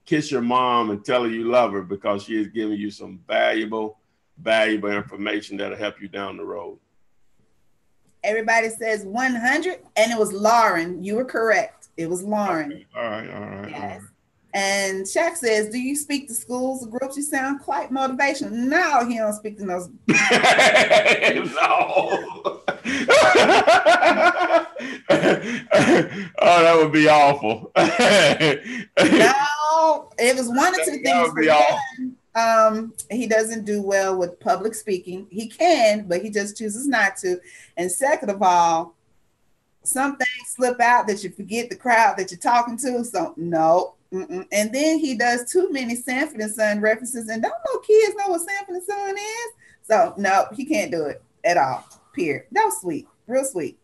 kiss your mom and tell her you love her, because she is giving you some valuable information that'll help you down the road. Everybody says 100, and it was Lauren. You were correct. It was Lauren. Okay. All right. Yes. All right. And Shaq says, do you speak to schools or groups? You sound quite motivational. No, he don't speak to those. No. Oh, that would be awful. No, it was one or two things. That would be awful. He doesn't do well with public speaking. He can, but he just chooses not to. And second of all, some things slip out that you forget the crowd that you're talking to. So no. And then he does too many Sanford and Son references, and don't know kids know what Sanford and Son is. So no, he can't do it at all. Period. That was sweet, real sweet.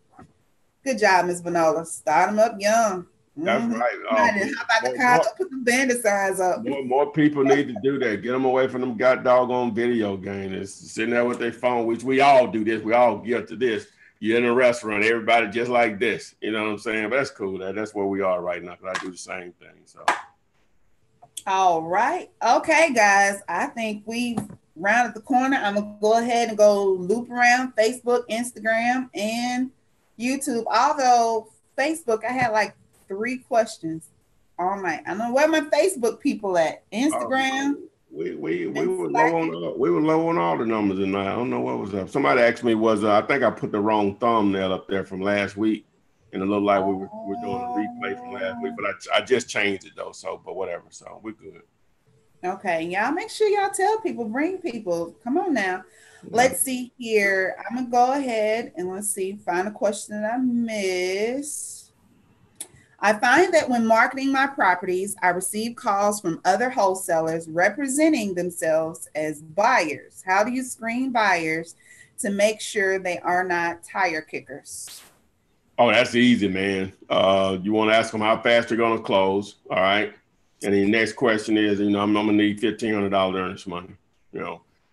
Good job, Ms. Vanola. Start him up young. That's Mm-hmm. right. How about the car? Put the bandit signs up. More people need to do that. Get them away from them doggone video games. Sitting there with their phone, which we all do this. We all get to this. You're in a restaurant, everybody just like this. You know what I'm saying? But that's cool. That's where we are right now, because I do the same thing. So. All right. Okay, guys. I think we've rounded the corner. I'm going to go ahead and go loop around Facebook, Instagram, and YouTube. Although Facebook, I had like 3 questions all night. I don't know where my Facebook people at. Instagram. We were low on all the numbers tonight. I don't know what was up. Somebody asked me I think I put the wrong thumbnail up there from last week, and it looked like we were doing a replay from last week, but I just changed it though. So, but whatever. So we're good. Okay, y'all make sure y'all tell people, bring people. Come on now. Let's see here. I'm gonna go ahead and let's see. Find a question that I missed. I find that when marketing my properties, I receive calls from other wholesalers representing themselves as buyers. How do you screen buyers to make sure they are not tire kickers? Oh, that's easy, man. You want to ask them how fast they're going to close. All right. And the next question is, I'm going to need $1,500 earnest money.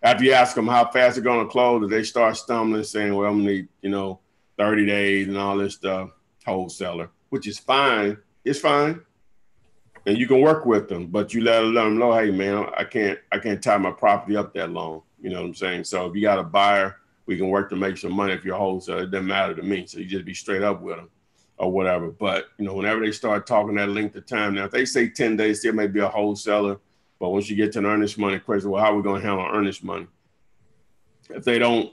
After you ask them how fast they're going to close, they start stumbling, saying, well, I'm going to need, 30 days and all this stuff, wholesaler, which is fine. It's fine. And you can work with them, but you let them know, hey, man, I can't tie my property up that long. You know what I'm saying? So if you got a buyer, we can work to make some money. If you're a wholesaler, it doesn't matter to me. So you just be straight up with them or whatever. But, whenever they start talking that length of time, now, if they say 10 days, still may be a wholesaler. But once you get to an earnest money question, well, how are we going to handle earnest money? If they don't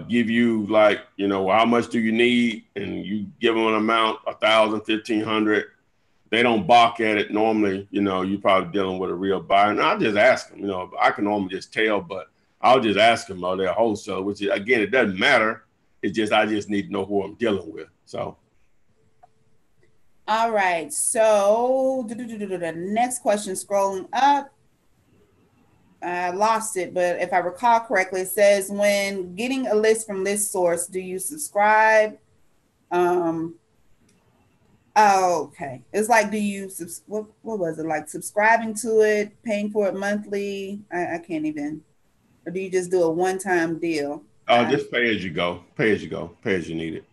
give you well, how much do you need? And you give them an amount, 1,000, 1,500, they don't balk at it. Normally, you're probably dealing with a real buyer. And I'll just ask them, I can normally just tell, but I'll just ask them, are they a wholesaler? Which is, again, it doesn't matter. It's just, I just need to know who I'm dealing with. So. All right. So the next question, scrolling up. I lost it, but if I recall correctly, it says, when getting a list from list source, do you subscribe? Okay. It's like, do you, what was it? Like subscribing to it, paying for it monthly? I can't even, or do you just do a one-time deal? Just pay as you go, pay as you need it.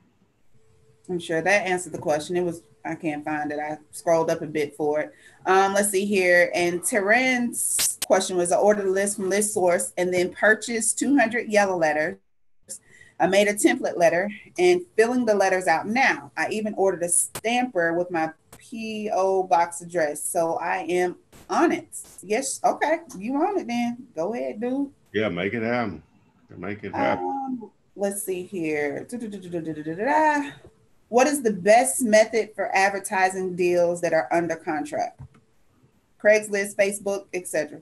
I'm sure that answered the question. I can't find it. I scrolled up a bit for it. Let's see here. And Terrence's question was, I ordered a list from list source and then purchased 200 yellow letters. I made a template letter and filling the letters out now. I even ordered a stamper with my P.O. box address. So I am on it. Yes. Okay. You on it then. Go ahead, dude. Yeah, make it happen. Let's see here. What is the best method for advertising deals that are under contract? Craigslist, Facebook, etc.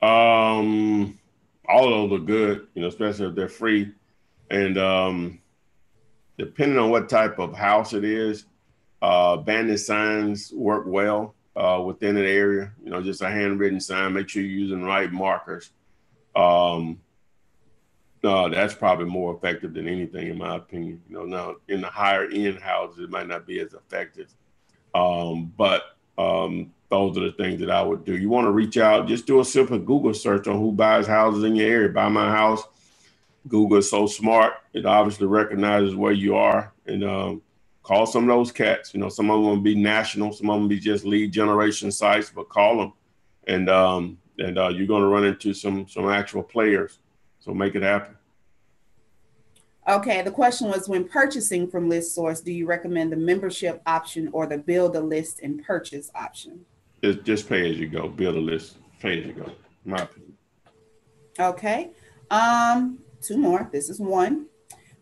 All of those are good, especially if they're free. And depending on what type of house it is, bandit signs work well within an area. Just a handwritten sign. Make sure you're using the right markers. That's probably more effective than anything, in my opinion. Now in the higher end houses, it might not be as effective. But those are the things that I would do. You want to reach out, just do a simple Google search on who buys houses in your area. Buy my house. Google is so smart. It obviously recognizes where you are, and call some of those cats. Some of them will be national, some of them be just lead generation sites, but call them, and you're going to run into some actual players. So make it happen. Okay, the question was, when purchasing from list source, do you recommend the membership option or the build a list and purchase option? It's just pay as you go, build a list, pay as you go, in my opinion. Okay, 2 more. This is 1.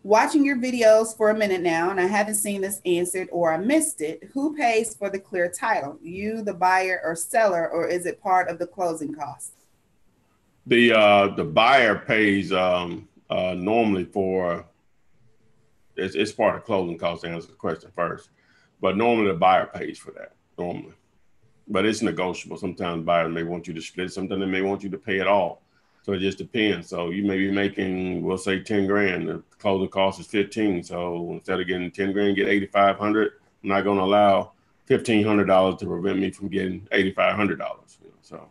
Watching your videos for a minute now, and I haven't seen this answered or I missed it. Who pays for the clear title? You, the buyer or seller, or is it part of the closing costs? The buyer pays normally for, it's part of closing costs, to answer the question first. But normally the buyer pays for that, normally. But it's negotiable. Sometimes buyers may want you to split, sometimes they may want you to pay it all. So it just depends. So you may be making, we'll say 10 grand, the closing cost is 15. So instead of getting 10 grand, get 8,500. I'm not going to allow $1,500 to prevent me from getting $8,500. So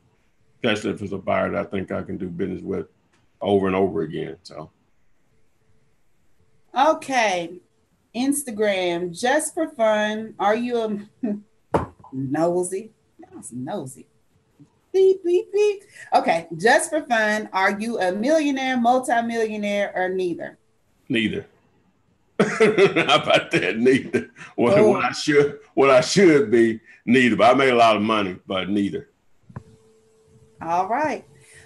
especially if it's a buyer that I think I can do business with over and over again. So. Okay. Instagram, just for fun. Are you a nosy? That's nosy. Beep, beep, beep. Okay. Just for fun. Are you a millionaire, multimillionaire, or neither? Neither. How about that? Neither. What I should be, neither. But I made a lot of money, but neither. All right.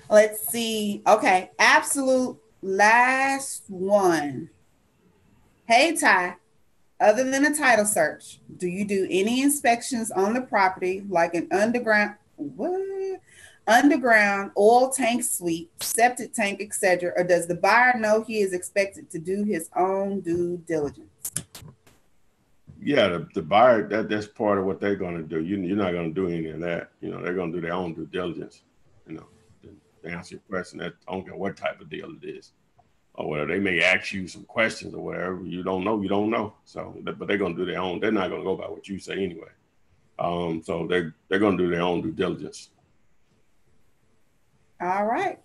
Let's see. Okay. Absolute last one. Hey, Ty, other than a title search, do you do any inspections on the property like an underground oil tank sweep, septic tank, etc., or does the buyer know he is expected to do his own due diligence? Yeah, the buyer, that's part of what they're going to do. You're not going to do any of that. They're going to do their own due diligence. To answer your question, I don't care what type of deal it is. Or whatever. They may ask you some questions or whatever. You don't know. So, but they're going to do their own. They're not going to go by what you say anyway. So they're going to do their own due diligence. All right.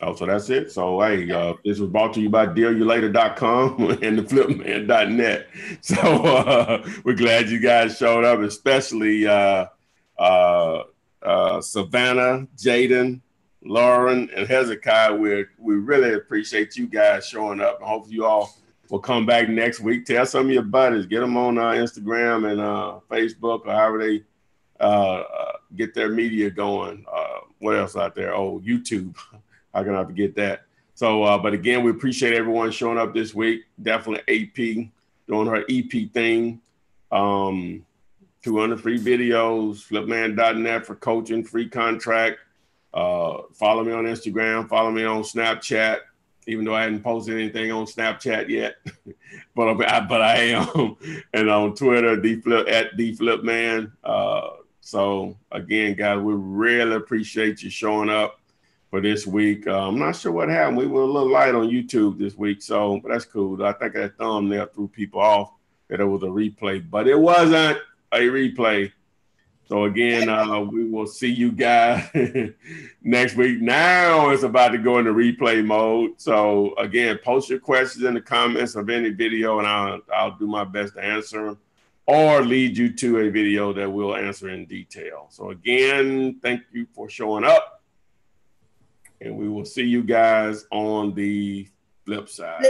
Oh, so that's it. So, hey, this was brought to you by dealyoulater.com and the flipman.net. So we're glad you guys showed up, especially Savannah, Jaden, Lauren, and Hezekiah. We really appreciate you guys showing up. I hope you all will come back next week. Tell some of your buddies, get them on Instagram and Facebook, or however they get their media going. What else out there? Oh, YouTube. How can I forget that? So, but again, we appreciate everyone showing up this week. Definitely AP doing her EP thing. 200 free videos, flipman.net for coaching, free contract. Follow me on Instagram, follow me on Snapchat, even though I hadn't posted anything on Snapchat yet, but I am, and on Twitter, at @DFlipman. So again, guys, we really appreciate you showing up for this week. I'm not sure what happened. We were a little light on YouTube this week, but that's cool. I think that thumbnail threw people off that it was a replay, but it wasn't a replay. So again, we will see you guys next week. Now it's about to go into replay mode. So again, post your questions in the comments of any video, and I'll do my best to answer them, or lead you to a video that we'll answer in detail. So again, thank you for showing up, and we will see you guys on the flip side.